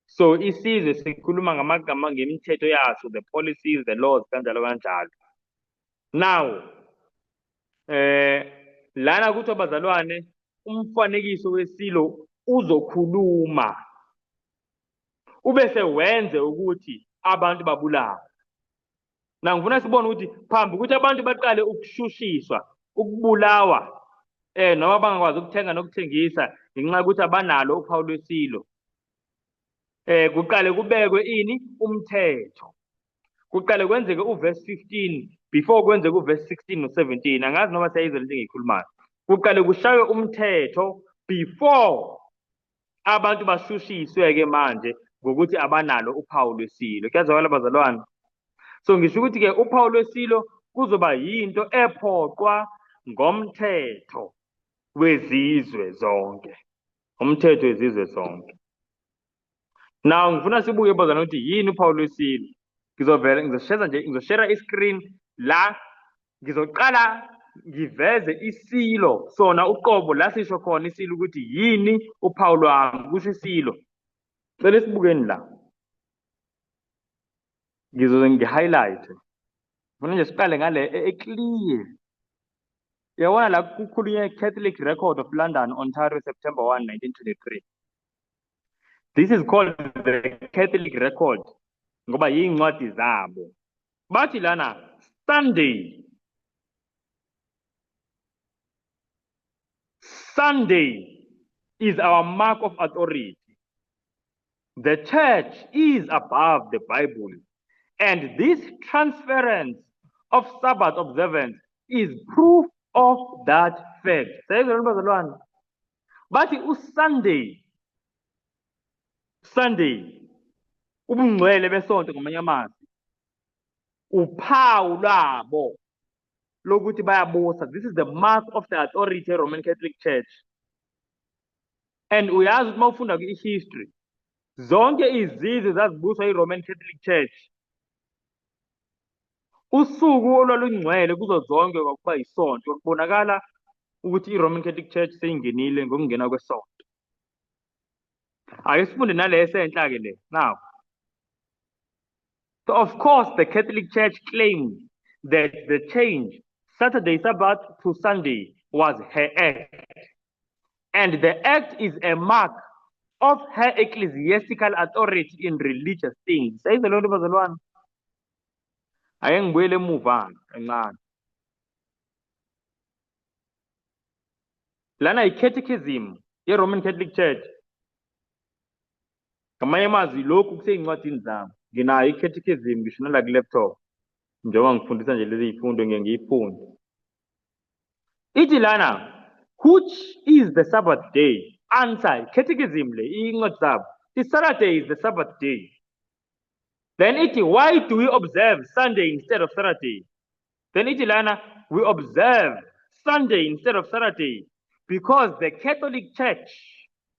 So isizwe sikhuluma ngamagama ngemithetho yaso, the policies, the laws, kanjalo kanjalo. Now lana kuthi abazalwane umfanekiso wesilo uzokhuluma ubese wenze ukuthi abantu babulawe. Na ngifuna sibone ukuthi phambi ukuthi abantu baqale ukushushiswa, ukubulawa noma bangakwazi ukuthenga nokuthengisa ngenxa ukuthi abanalo uphawu lwesilo. Kuqale kubekwe ini? Umthetho. Kuqale kwenzeke uverse 15 before kwenzeke uverse 16 no17. Angazi noma siyayizwa lento engiyikhulumayo. Kuqale kushaywe umthetho before abantu bashushiswe ke manje ngokuthi abanalo uphawu lwesilo. Kuyazwakala bazalwane? So ngisho ukuthi ke uphawu lwesilo kuzoba yinto ephoqwa ngomthetho wezizwe zonke. Umthetho wezizwe zonke. Now ngifuna sibuke bazalwane ukuthi yini uphawu lwesilo. Ngizoshare iscreen la ngizoqala ngiveze isilo sona uqobo la sisho khona isilo ukuthi yini uphawu lwami kusho isilo. Cela sibukeni la. Ngizoze ngi-highlight. Ngifuna nje siqale ngale eclear. Yabona la kukhulunywa Catholic Record of London, Ontario, September 1, 1923. This is called the Catholic Record ngoba yincwadi zabo. Bathi lana Sunday is our mark of authority. The church is above the Bible And this transference of Sabbath observance is proof of that fact. Sayizwa bazalwane. Bathi Sunday, ubungcwele besonto ngamanye amazwi, uphawu lwabo lokuthi bayabusa. This is the mark of the authority Roman Catholic Church. And uyazi ukuthi mawufunda history, zonke izizwe zazibuswa i-Roman Catholic Church. Usuku olwalungcwele kuzo zonke kwakuba isonto, kubonakala ukuthi i-Roman Catholic Church seyingenile ngokungena kwesonto. Ake sifunde nalesa enhla-ke le. Now, so of course the Catholic Church claimed that the change Saturday Sabbath to Sunday was her act, and the act is a mark of her ecclesiastical authority in religious things. Sayizwa lonto bazalwane. Ake ngibuyele emuva kancane. Lana i-catechism ye-Roman Catholic Church. Ngamanye amazwi lokhu kusey'ncwadini zami. Nginayo i-catechism ngisho nala ku-laptop. Njengoba ngifundisa nje lezi zifundo ngiyifunde. Ithi lana, which is the Sabbath day? Answer, catechism le, incwadi zabo. The Saturday is the Sabbath day. Then iti, why do we observe Sunday instead of Saturday? Then iti lana, we observe Sunday instead of Saturday because the Catholic Church,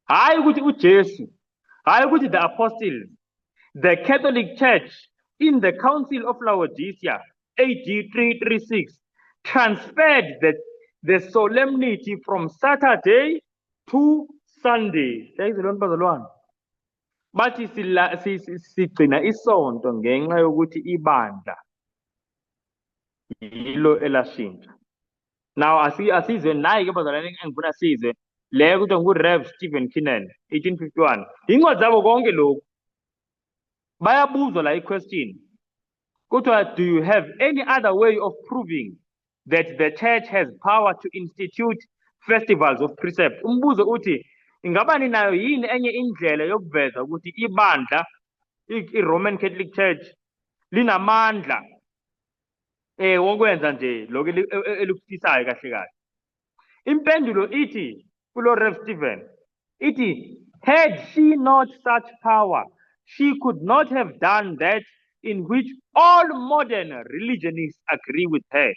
hayi ukuthi uJesu, hayi ukuthi the apostles, the Catholic Church in the Council of Laodicea, AD 336, transferred the solemnity from Saturday to Sunday. Bathi sigcina isonto ngenxa yokuthi ibandla yilo elashintsha. Now asizwe naye ke bazalwane engifuna sizwe le kuthiwa nguRev Stephen Kinnan 1851. Incwadi zabo konke lokhu bayabuzwa la i-question. Kuthiwa, do you have any other way of proving that the church has power to institute festivals of precept? Umbuzo uthi, ingaba ninayo yini enye indlela yokuveza ukuthi ibandla i-Roman Catholic Church linamandla wokwenza nje lokho elikufisayo kahle kahle? Impendulo ithi kulo Rev Stephen ithi, had she not such power, she could not have done that in which all modern religionists agree with her.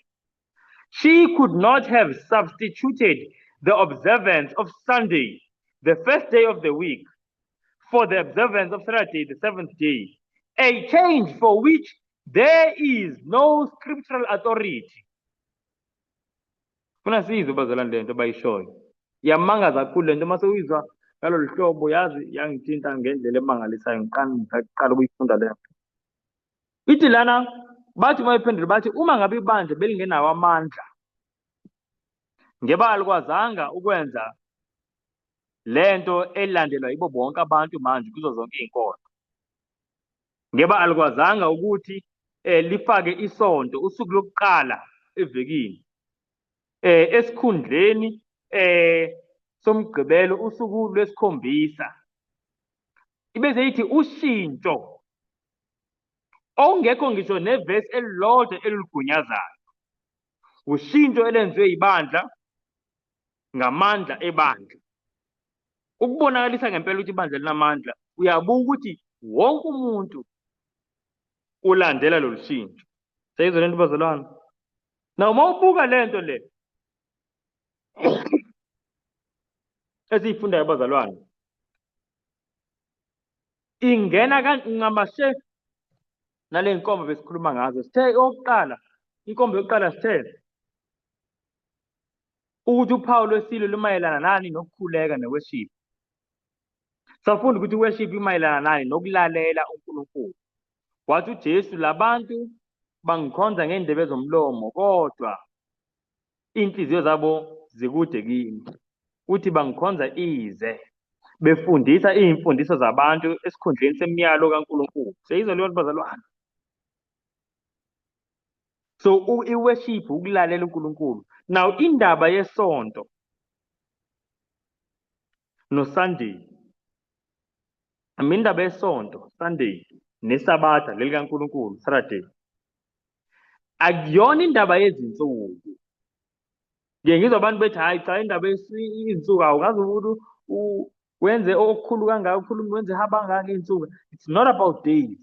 She could not have substituted the observance of Sunday, the first day of the week, for the observance of Saturday, the seventh day, a change for which there is no scriptural authority. Funa sizwe bazalwane lento bayishoyo. Yamangaza kakhulu lento mase uyizwa ngalolu hlobo, yazi yangithinta ngendlela emangalisayo ngiqala ukuyifunda lento. Ithi lana bathi mayiphendula bathi uma ngabe ibandla belingenawo amandla ngeba alikwazanga ukwenza lento elandelwa yibo bonke abantu manje kuzo zonke izinkolo, ngeba alikwazanga ukuthi lifake isonto usuku lokuqala evekini esikhundleni somgqibelo usuku lwesikhombisa, ibese ithi ushintsho ongekho ngisho nevesi elilodwa elilugunyazayo, ushintsho elenziwe ibandla ngamandla ebandla. Ukubonakalisa ngempela ukuthi ibandla linamandla, uyabuka ukuthi wonke umuntu ulandela lolu shintsho. Sayizwa lento bazalwane? Now mawubuka lento le esiyifundayo bazalwane, ingena kancamashe nale nkomba besikhuluma ngazo. Sithe okokuqala, inkomba yokuqala sithe ukuthi uphawu lwesilo lumayelana nani nokukhuleka ne-worship. Safunda ukuthi i-worship imayelana nani nokulalela uNkulunkulu. Wathi uJesu, labantu bangikhonza ngendebe zomlomo kodwa inhliziyo zabo zikude kimi. Uthi bangikhonza ize befundisa izimfundiso zabantu esikhundleni semiyalo kaNkulunkulu. Seyizwa leyo bazalwane? So i-worship ukulalela uNkulunkulu. Now indaba yesonto no Sunday, indaba yesonto Sunday nesabatha lelikaNkulunkulu, Saturday, akuyona indaba yezinsuku. Ngike ngizwa abantu bethi hayi cha indaba izinsuku awukazi ukuthi wenze okukhulu kangaka ukhulume wenze haba kangaka iy'nsuku. It's not about days.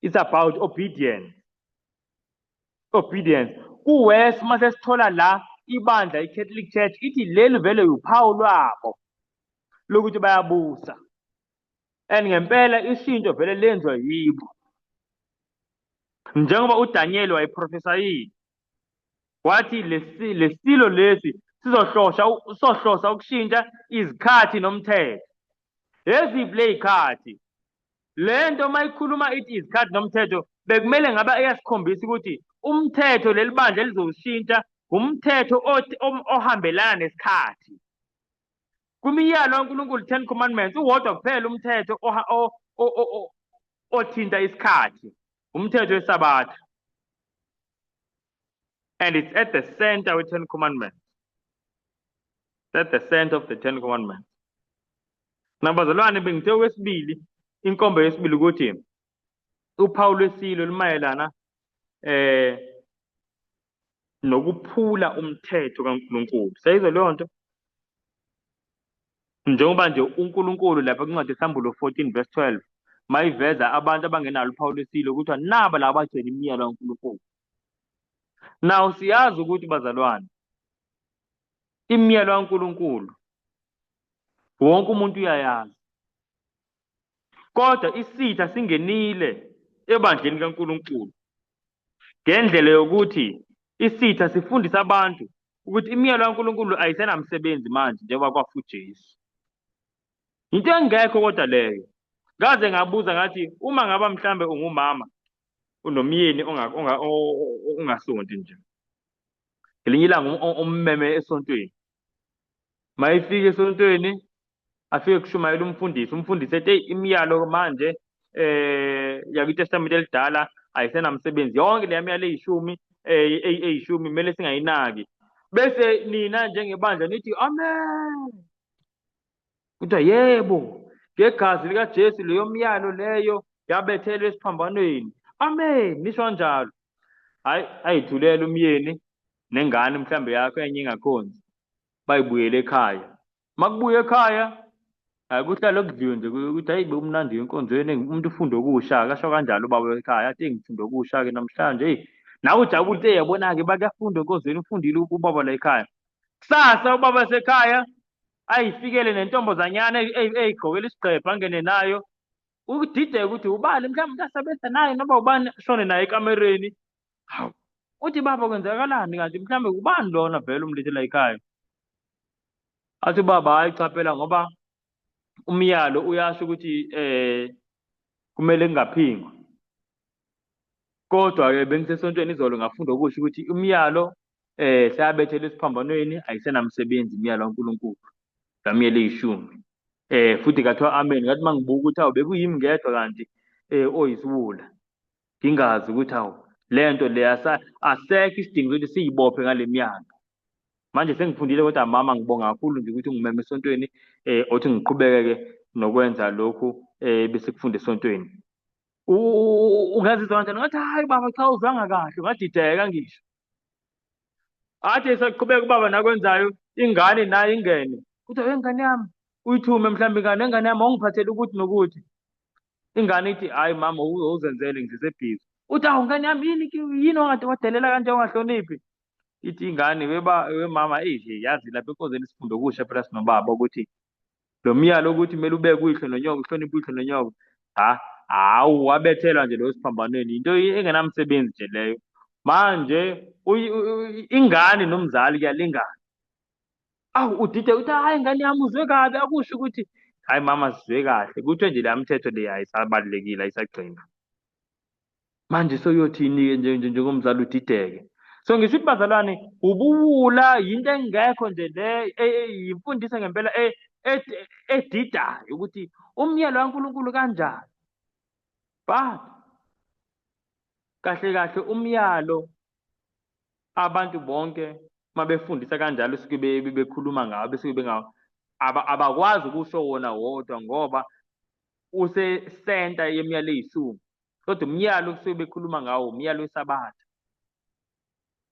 It's about obedience. Obedience. Kuwesi mase sithola la ibandla i-Catholic Church ithi leli vele uphawu lwabo lokuthi bayabusa. And ngempela ishintsho vele lenziwa yibo. Njengoba uDaniel wayeprofesayile wathi lesilo lesi sizohlosa ukushintsha izikhathi nomthetho. Eziphi le y'khathi? Le nto mayikhuluma ithi izikhathi nomthetho bekumele ngabe eyasikhombisa ukuthi umthetho leli bandla elizowushintsha umthetho ohambelana nesikhathi. Kumiyalo kaNkulunkulu 10 commandments uwodwa kuphela umthetho othinta isikhathi, umthetho wesabatha. And it's at the center with 10 commandments. It's at the center of the 10 commandments. Nabazalwane bengithe wesibili, inkomba yesibili ukuthi uphawu lwesilo lumayelana nokuphula umthetho kaNkulunkulu. Sayizwa leyo nto? Njengoba nje uNkulunkulu lapha kwincwadi yesambulo 14 verse 12 mayiveza abantu abangenalo uphawu lwesilo ukuthi naba laba abagcina imiyalo kaNkulunkulu. Now siyazi ukuthi bazalwane imiyalo kaNkulunkulu wonke umuntu uyayazi. Kodwa isitha singenile ebandleni kaNkulunkulu ngendlela yokuthi isitha sifundisa abantu ukuthi imiyalo kaNkulunkulu ayisenamsebenzi manje njengoba kwafa uJesu. Into engekho kodwa leyo. Ngaze ngabuza ngathi uma ngaba mhlambe ungumama unomyeni ongasonti nje. Ngelinye ilanga ummeme esontweni. Mayifika esontweni afike kushumayela umfundisi ethi imiyalo manje yakuTestament elidala ayisenamsebenzi. Yonke le miyalo eyishumi kumele singayinaki. Bese nina njengebandla nithi amen. Kuthiwa yebo, ngegazi likaJesu leyo myalo leyo yabethelwa esiphambanweni. Amen, nisho kanjalo. Hayi ayithulela umyeni nengane mhlambe yakho enye ingakhonzi. Bayibuyele ekhaya. Makubuye ekhaya kuhlala kudliwe nje ukuthi hayi bekumnandi enkonzweni umuntu ufunda okusha kasho kanjalo ubaba ekhaya athi ngifunda okusha ke namhlanje hey nawe ujabule yabona ke bakuyafunda enkonzweni ufundile ubaba la ekhaya. Kusasa ubaba esekhaya ayifikele nentombazanyana eyigqokela isigqebhe angene nayo ukudideka ukuthi ubali mhlawumbe usasebenza naye noma ubani shone naye ekamereni. Hawu uthi baba kwenzakalani kanti mhlawumbe ubani lona vele umlethela ekhaya. Athi baba hayi cha phela ngoba umyalo uyasho ukuthi kumele kungaphingwa. Kodwa ke bengisesontweni izolo ngafunda okusho ukuthi umyalo sayabethela esiphambanweni ayisenamsebenzi imiyalo kaNkulunkulu. Damiyelo eyishumi. Futhi kathiwa amen. Ngathi mangibuka ukuthi awu bekuyimi ngedwa kanti oyisiwula. Ngingazi ukuthi awu lento le asekho isidingo ukuthi siyibophe ngale miyalo. Manje sengifundile kodwa mama ngibonga kakhulu nje ukuthi ungimeme esontweni othi ngiqhubeke nokwenza lokhu bese kufunde esontweni. Ungazizwa kanjani ngathi hayi baba cha uzwanga kahle ngadideka ngisho. Athi saqhubeka ubaba nakwenzayo ingane nayo ingene. Kuthiwa wengane yami uyithume mhlawumbe ingane yami ongiphathele ukuthi nokuthi. Ingane ithi hayi mama uzenzele ngisebhizi. Uthi awu ngane yami yini ongade wadelela kanje ungahloniphi? Ithi ingane wemama yazi lapha enkonzweni sifunde okusha phela sinobaba ukuthi lo myalo ukuthi kumele ubeke uyihlo nonyoko uhloniphe uyihlo nonyoko. Hawu wabethelwa nje lo siphambanweni into engenamsebenzi nje leyo. Manje ingane nomzali kuyalingana. Awu udide uthi hayi ingane yami uzwe kabi akusho ukuthi hayi mama sizwe kahle kuthiwe nje la mthetho le ayisabalulekile ayisagcina. Manje soyothini njengomzali udideke. So ngisho ukuthi bazalwane ubuwula yinto engekho nje le yimfundiso ngempela edidayo ukuthi umyalo kaNkulunkulu kanjani. But kahle umyalo abantu bonke mabefundisa kanjalo suke bekhuluma ngawo bese bengawo abakwazi ukusho wona wodwa ngoba usesenta yemiyalo eyisumi, kodwa umyalo kusuke bekhuluma ngawo umyalo wesabatha.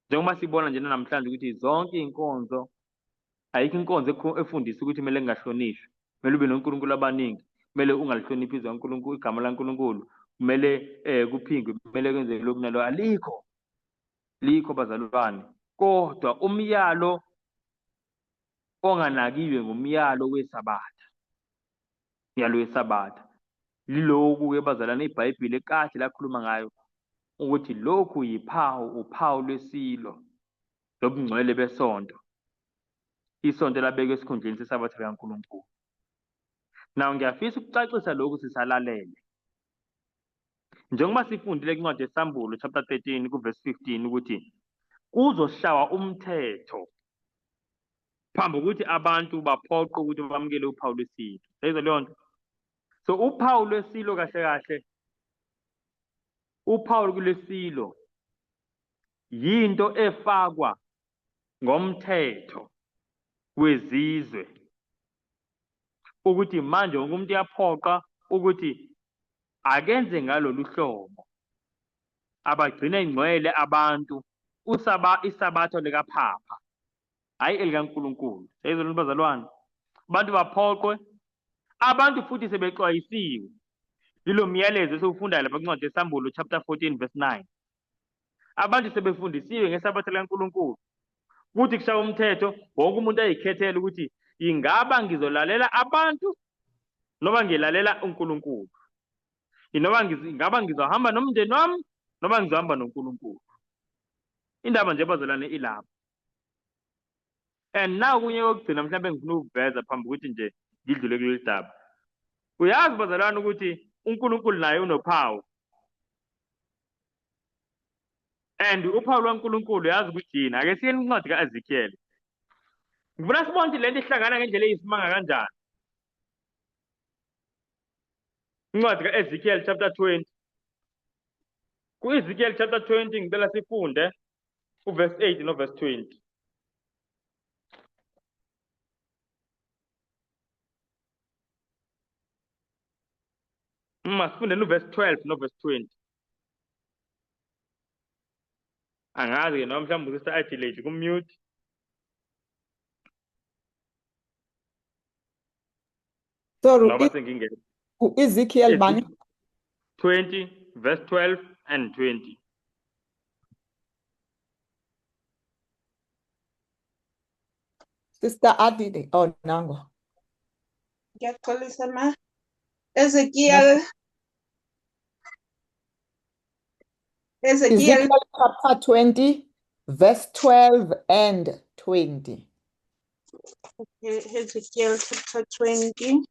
Njengoba sibona nje namhlanje ukuthi zonke iy'nkonzo, ayikho inkonzo efundisa ukuthi kumele kungahlonishwa, kumele ube nonkulunkulu abaningi, kumele ungalihloniphi izwi laNkulunkulu, igama laNkulunkulu, kumele kuphingwe, kumele kwenzeke lokhu nalo. Likho bazalwane, kodwa umyalo onganakiwe ngumyalo wesabatha. Umyalo wesabatha liloku-ke bazalwane iBhayibheli ekade lakhuluma ngayo ukuthi lokhu uphawu lwesilo lobungcwele besonto. Isonto labekwa esikhundleni sesabatha likaNkulunkulu. Naw ngiyafisa ukucacisa lokhu sisalalele. Njengoba sifundile kwincwadi yesambulo chapter 13 kuverse 15 ukuthi kuzoshaywa umthetho phambi kokuthi abantu baphoqwe ukuthi bamukele uphawu lwesilo. Seyizwa leyo nto? So uphawu lwesilo kahle kahle, uphawu lwesilo yinto efakwa ngomthetho wezizwe ukuthi manje wonke umuntu uyaphoqa ukuthi akenze ngalolu hlobo, abagcina ingcwele abantu isabatho likaPhapha, hayi elikaNkulunkulu. Seyizwa lento bazalwane? Abantu baphoqwe, abantu futhi sebexwayisiwe yilo myalezo esiwufundayo lapha kwincwadi yesambulo chapter 14 verse 9. Abantu sebefundisiwe ngesabatha likaNkulunkulu ukuthi kushaya umthetho, wonke umuntu ayikhethele ukuthi ingaba ngizolalela abantu noma ngilalela uNkulunkulu, ingaba ngizohamba nomndeni wami noma ngizohamba noNkulunkulu. Indaba nje bazalwane ilapha. And now kunye kokugcina mhlawumbe engifuna ukuveza phambi ukuthi nje ngidlule kuleli daba. Uyazi bazalwane ukuthi uNkulunkulu naye unophawu. And uphawu lwaNkulunkulu yazi ukuthi yini. Ake siye incwadi ka-Ezekiel. Ngifuna sibone ukuthi lento ihlangana ngendlela eyisimanga kanjani. Incwadi ka-Ezekiel chapter 20. Ku-Ezekiel chapter 20 ngicela sifunde uverse 8 noverse 20. Masifunde noverse 12 noverse 20. Angazi-ke noma mhlawumbe usista Adelaide kumute. Sorry, Noma sengingena. Ezekiel bani? 20 verse 12 and 20. Sister Adide. Oh, nango. Ngiyaxolisa ma. Ezekiel Ezekiel chapter 20, verse 12 and 20. Ezekiel chapter 20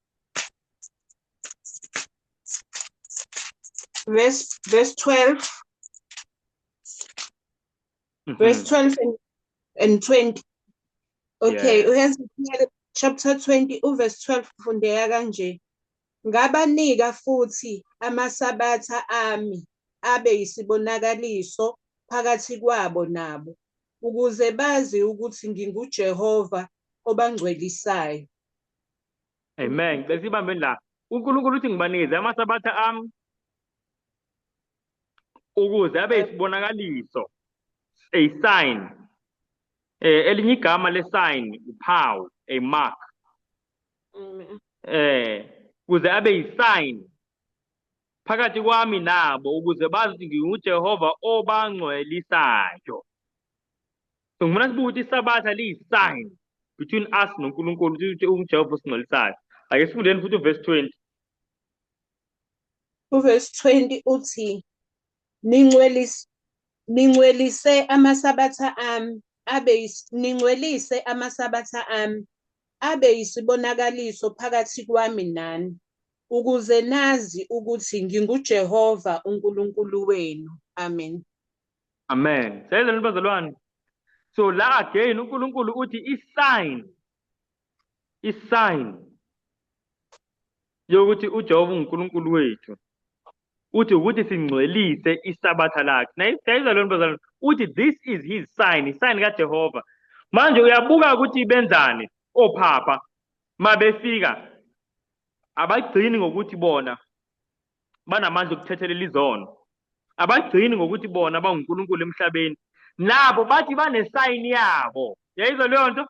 verse 12 verse 12 and 20. Okay, uHezekiel chapter 20 uverse 12 ufundeka kanje. Ngabanika futhi amasabatha ami abe yisibonakaliso phakathi kwabo nabo, ukuze bazi ukuthi nginguJehova obangcwelisayo. Amen. Besibambe la. uNkulunkulu uthi ngibanikeze amasabatha ami ukuze abe yisibonakaliso, a sign. Elinye igama le-sign uphawu, a mark. Ukuze abe yi-sign phakathi kwami nabo, ukuze bazi ukuthi nginguJehova obangcwelisayo. Ngifuna sibuke ukuthi isabatha liyi-sign between us noNkulunkulu ukuthi uJehova osingcwelisayo. Ake sifundeni futhi uverse 20. Uverse 20 uthi ningcwelise amasabatha ami ningcwelise amasabatha ami abe yisibonakaliso phakathi kwami nani, ukuze nazi ukuthi nginguJehova uNkulunkulu wenu. Amen. Amen. Siyezwa nini bazalwane? So la again uNkulunkulu uthi i-sign yokuthi uJehova uNkulunkulu wethu uthi ukuthi singcwelise isabatha lakhe. Na siyezwa leyo bazalwane, uthi this is his sign, i-sign kaJehova. Manje uyabuka ukuthi benzani oPhapha mabefika abagcini ngokuthi bona banamandla okuthethelela izono, abagcini ngokuthi bona banguNkulunkulu emhlabeni, nabo bathi banesayini yabo. Yayizwa leyo nto?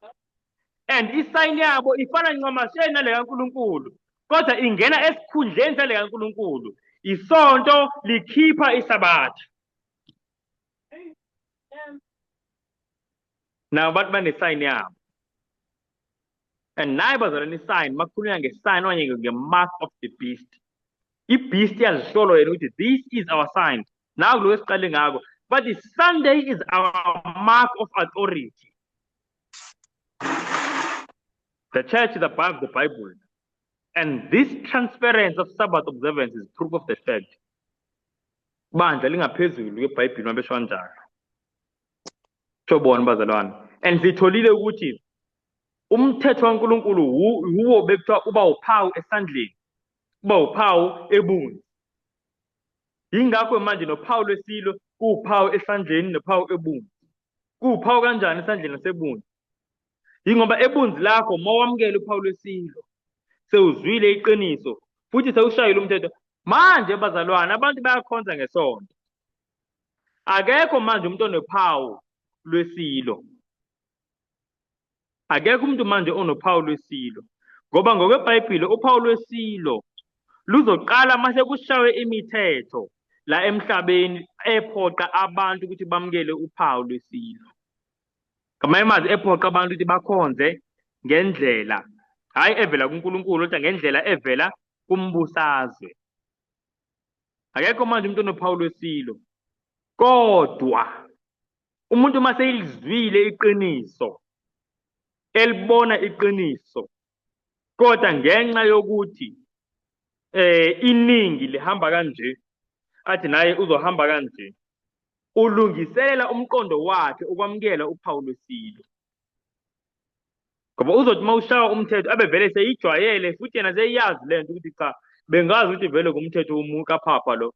And isayini yabo ifana ncamashi nale kaNkulunkulu, kodwa ingena esikhundleni sale kaNkulunkulu. Isonto likhipha isabatha. Nabo bathi banesayini yabo. And naye bazalwane isayini, makukhulunywa ngesayini okanye nge-mark of the beast. I-beast yazihlolo yena ukuthi this is our sign. Naku lo esiqale ngako. But the Sunday is our mark of authority. The church is above the Bible. And this transference of Sabbath observance is proof of the fact. Bandla lingaphezulu kweBhayibheli mabesho kanjalo. Shobona bazalwane. And sitholile ukuthi umthetho kaNkulunkulu huwo bekuthiwa uba uphawu esandleni, uba uphawu ebunzi. Yingakho manje nophawu lwesilo kuwuphawu esandleni nophawu ebunzi. Kuwuphawu kanjani esandleni nasebunzi? Yingoba ebunzi lakho mawamukele uphawu lwesilo, sewuzwile iqiniso futhi sewushayile umthetho. Manje bazalwane abantu bayakhonza ngesonto. Akekho manje umuntu onophawu lwesilo. Akekho umuntu manje onophawu lwesilo. Ngoba ngokweBhayibheli uphawu lwesilo luzoqala mase kushawe imithetho la emhlabeni ephoqa abantu ukuthi bamukele uphawu lwesilo. Ngamanye amazwi ephoqa abantu ukuthi bakhonze ngendlela hayi evela kuNkulunkulu kodwa ngendlela evela kumbusazwe. Akekho manje umuntu onophawu lwesilo. Kodwa umuntu mase ilizwile iqiniso, elibona iqiniso, kodwa ngenxa yokuthi iningi lihamba kanje, athi naye uzohamba kanje, ulungiselela umqondo wakhe ukwamukela uphawu lwesilo. Ngoba uzothi mawushawa umthetho abe vele seyijwayele futhi yena seyazi lento ukuthi cha bengazi ukuthi vele kumthetho kaPhapha lo.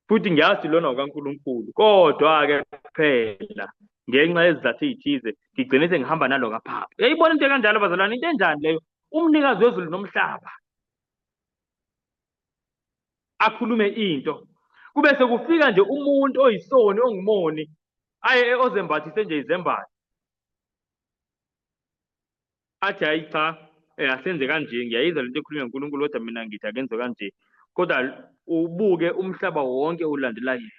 Futhi ngiyazi lona kaNkulunkulu, kodwa-ke phela ngenxa yezizathu ezithize ngigcine sengihamba nalo kaPhapha. Uyayibona into kanjalo bazalwane, into enjani leyo? Umnikazi wezulu nomhlaba akhulume into kube sekufika nje umuntu oyisoni ongumoni aye ozembathise nje izembatho athi hayi cha asenze kanje, ngiyayizwa lento ekhulunywa uNkulunkulu kodwa mina ngithi akenze kanje, kodwa ubuke umhlaba wonke ulandela yena.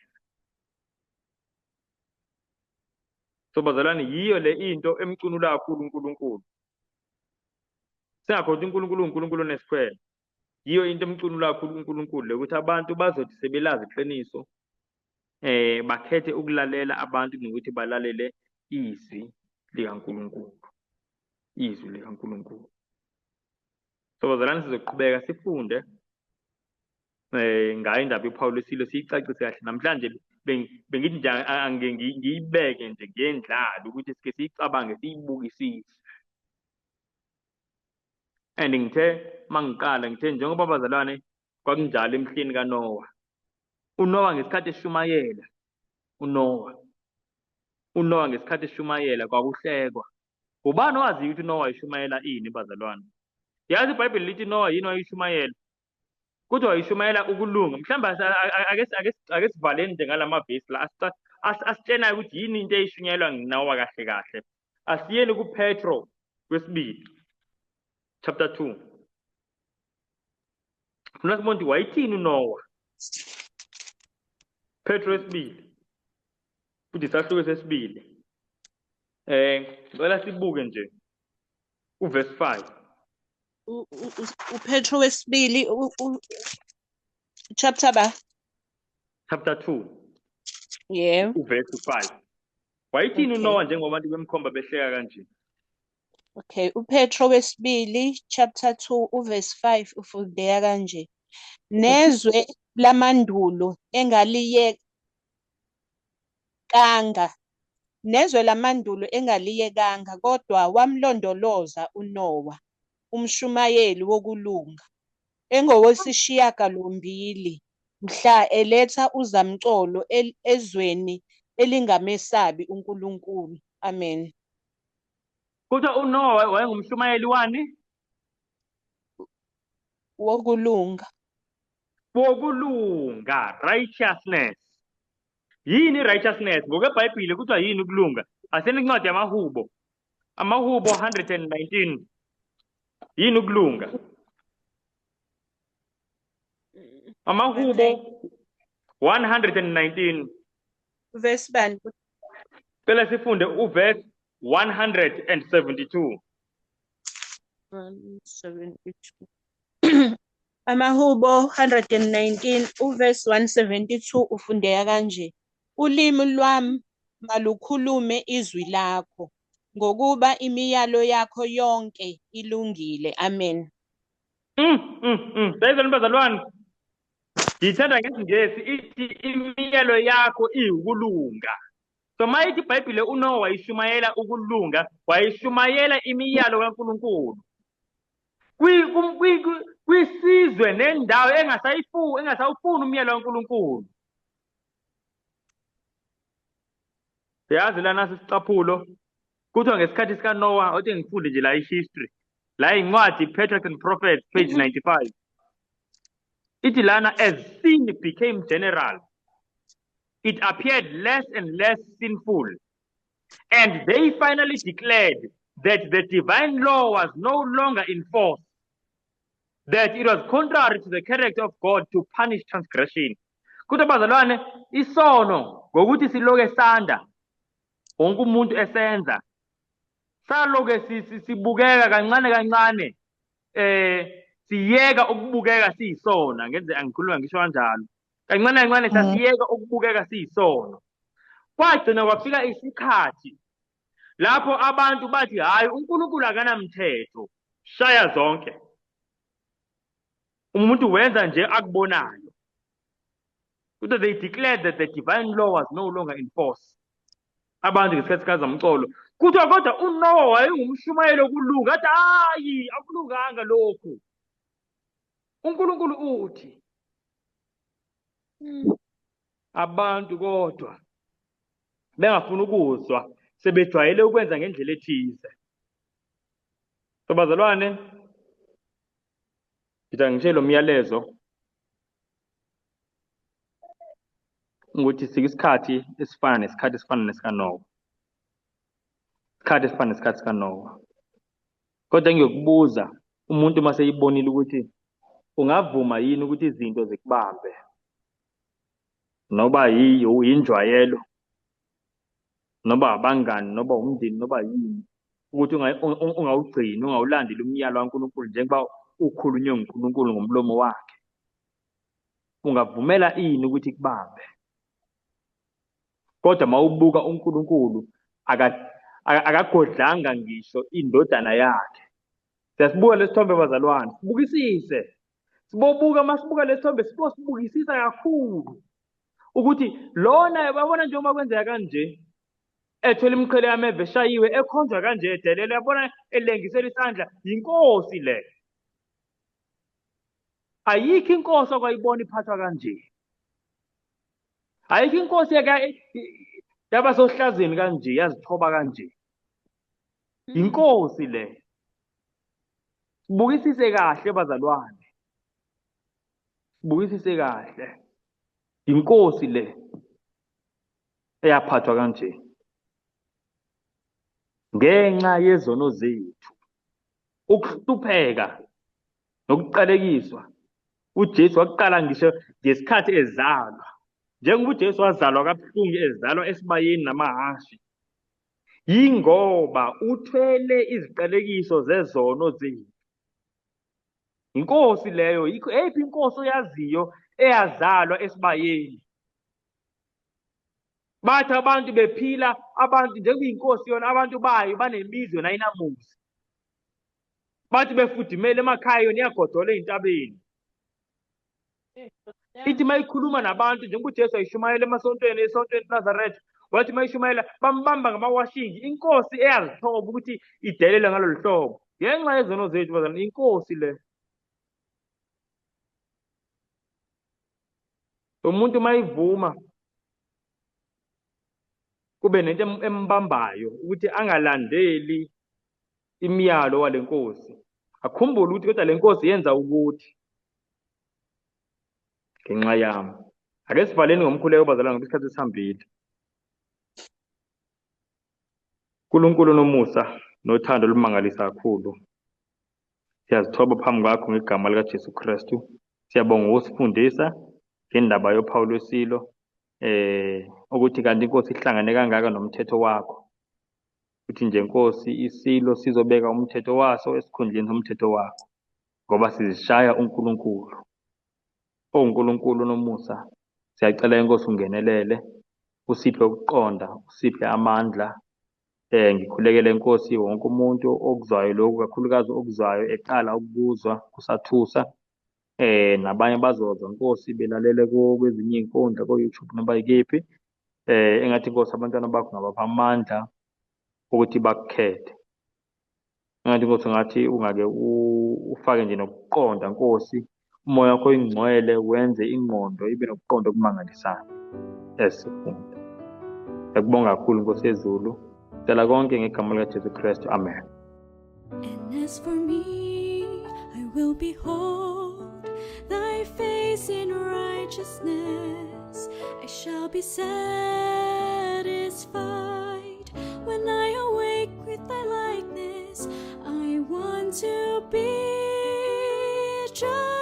So bazalwane, yiyo le into emcunula kakhulu uNkulunkulu. Singakhohlwa uNkulunkulu uNkulunkulu nesikhwele. Yiyo into emcunula kakhulu uNkulunkulu le ukuthi abantu bazothi sebelazi iqiniso bakhethe ukulalela abantu nokuthi balalele izwi likaNkulunkulu. Izwi likaNkulunkulu. So bazalwane, sizoqhubeka sifunde ngayo indaba yophawu lwesilo siyicacise kahle. Namhlanje bengithi nje angeke ngiyibeke nje ngendlala ukuthi sike siyicabange siyibukisise. And ngithe njengoba bazalwane kwakunjalo emhleni kaNoah. uNoah ngesikhathi eshumayela, uNoah ngesikhathi eshumayela kwakuhlekwa. Ubani owazi ukuthi uNoah ishumayela ini bazalwane? Yazi iBhayibheli lithi Noah yini wayishumayela? Kodwa wayishumayela ukulunga. Mhlawumbe ake sivaleni nje ngalamavesi la asitshena ukuthi yini into eyishunyayelwa nguNoah kahle kahle. Asiyeni kuPetro wesibili chapter 2. Funa sibone ukuthi wayithini uNoah. Petro wesibili futhi sahluke sesibili. Ngicela sibuke nje uverse 5. uPetro wesibili chapter 2 uverse 5. Wayithini uNoah njengoba abantu bemkhomba behleka kanje? Okay, uPetro wesibili chapter 2 uverse 5 ufundeka kanje. Nezwe lamandulo engaliyekanga kodwa wamlondoloza uNoah umshumayeli wokulunga engowesishiyagalombili mhla eletha uzamcolo ezweni elingamesabi uNkulunkulu. Amen. Kodwa uNoah wayengumshumayeli wani? wokulunga. wokulunga, righteousness. Yini righteousness? Ngokwebhayibhile kuthiwa yini ukulunga? Asenincwadi yamahubo. Amahubo 119. Yini ukulunga? Amahubo 119. Verse bani? Phela sifunde uverse 172. 172. Amahubo 119 uverse 172 ufundeka kanje. Ulimi lwami malukhulume izwi lakho, ngokuba imiyalo yakho yonke ilungile. Amen. Sayizona bazalwane. Ngiyithanda ngesingesi ithi imiyalo yakho iwukulunga. So mayithi iBhayibhile uNoah wayishumayela ukulunga, wayishumayela imiyalo kaNkulunkulu. Kwisizwe nendawo engasayifuni umyalo kaNkulunkulu. Yazi lana sisicaphulo kuthiwa ngesikhathi sikaNoah, othi ngifunde nje la history. La incwadi Patriarchs and Prophets page 95. Ithi lana, as sin became general, it appeared less and less sinful, and they finally declared that the divine law was no longer in force, that it was contrary to the character of God to punish transgression. Kuthi bazalwane, isono ngokuthi siloke sanda, wonke umuntu esenza, saloke sibukeka kancane kancane, siyeka ukubukeka siyisona. Ngenze angikhuluma ngisho kanjalo. Kancane kancane sasiyeka ukubukeka siyisono. Kwagcina kwafika isikhathi lapho abantu bathi hayi uNkulunkulu akanamthetho, shaya zonke. Umuntu wenza nje akubonayo. Kuthiwa they declared that the divine law was no longer in force. Abantu ngesikhathi sikazamcolo. Kuthiwa kodwa uNoah wayengumshumayeli wokulunga, athi hayi akulunganga lokhu. uNkulunkulu uthi abantu kodwa bengafuna ukuzwa, sebejwayele ukwenza ngendlela ethize. So bazalwane, ngithi ngishilo umyalezo ukuthi isikhathi esifana nesikaNoah. Isikhathi esifana nesikhathi sikaNoah. Kodwa ngiyokubuza umuntu mase eyibonile ukuthi ungavuma yini ukuthi izinto zikubambe, noba yinjwayelo, noba abangani, noba umndeni, noba yini, ukuthi ungawugcini, ungawulandeli umyalo kaNkulunkulu njengoba ukhulunywe nguNkulunkulu ngomlomo wakhe? Ungavumela ini ukuthi ikubambe? Kodwa mawubuka uNkulunkulu akagodlanga ngisho indodana yakhe. Siyasibuka lesithombe bazalwane, sibukisise. Sibobuka masibuka lesithombe sibukisisa kakhulu ukuthi lona babona njengoba kwenzeka kanje, ethola imiqhele yameve eshayiwe, ekhonjwa kanje edelele, yabona elengisela isandla, yinkosi le. Ayikho inkosi okwayibona iphathwa kanje. Ayikho inkosi yaba sohlazweni kanje, yazithoba kanje. Yinkosi le. Sibukisise kahle bazalwane. Sibukisise kahle. Inkosi le eyaphathwa kanje ngenxa yezono zethu, ukuhlupheka nokuqalekiswa. uJesu waqala ngisho ngesikhathi ezalwa, njengoba uJesu wazalwa kabuhlungu, ezalwa esibayeni namahashi, yingoba uthwele iziqalekiso zezono zethu. Inkosi leyo, eyiphi inkosi oyaziyo eyazalwa esibayeni? Bathi abantu bephila, abantu njengoba inkosi yona abantu bayo banemizwe nayinamuzi. Bathi befudumele emakhaya yona iyagodola ey'ntabeni. Ithi mayikhuluma nabantu njengoba uJesu ayishumayela esontweni Nazaretha, wathi mayishumayela bambamba ngamawashingi. Inkosi eyazithoba ukuthi idelele ngalolu hlobo ngenxa yezono zethu bazalwane. Inkosi le. Umuntu mayivuma kube nento embambayo ukuthi angalandeli imiyalo wale nkosi, akhumbule ukuthi kodwa le nkosi yenza ukuthi ngenxa yami. Ake sivaleni ngomkhuleko bazalwane ngoba isikhathi sihambile. uNkulunkulu nomusa nothando olumangalisa kakhulu. Siyazithoba phambi kwakho ngegama likaJesu Kristu. Siyabonga ukusifundisa ngendaba yophawu lwesilo ukuthi kanti inkosi ihlangane kangaka nomthetho wakho. Uthi nje Nkosi isilo sizobeka umthetho waso esikhundleni somthetho wakho ngoba sizishaya uNkulunkulu. uNkulunkulu nomusa siyacela inkosi ungenelele usiphe ukuqonda usiphe amandla. Ngikhulekele Nkosi wonke umuntu okuzwayo lokhu kakhulukazi okuzwayo eqala ukubuzwa kusathusa. Nabanye bazozwa Nkosi belalele kwezinye iy'nkundla ko-YouTube noma yikephi. Engathi Nkosi abantwana bakho ngabapha amandla ukuthi bakukhethe. Engathi Nkosi ungathi ungake ufake nje nokuqonda Nkosi. Umoya wakho oyingcwele wenze ingqondo ibe nokuqonda okumangalisayo esifunda. Ngiyakubonga kakhulu Nkosi yezulu. Cela konke ngegama likaJesu Kristu. Amen. And as for me, I will behold thy face in righteousness. I shall be satisfied when I awake with thy likeness. I want to be just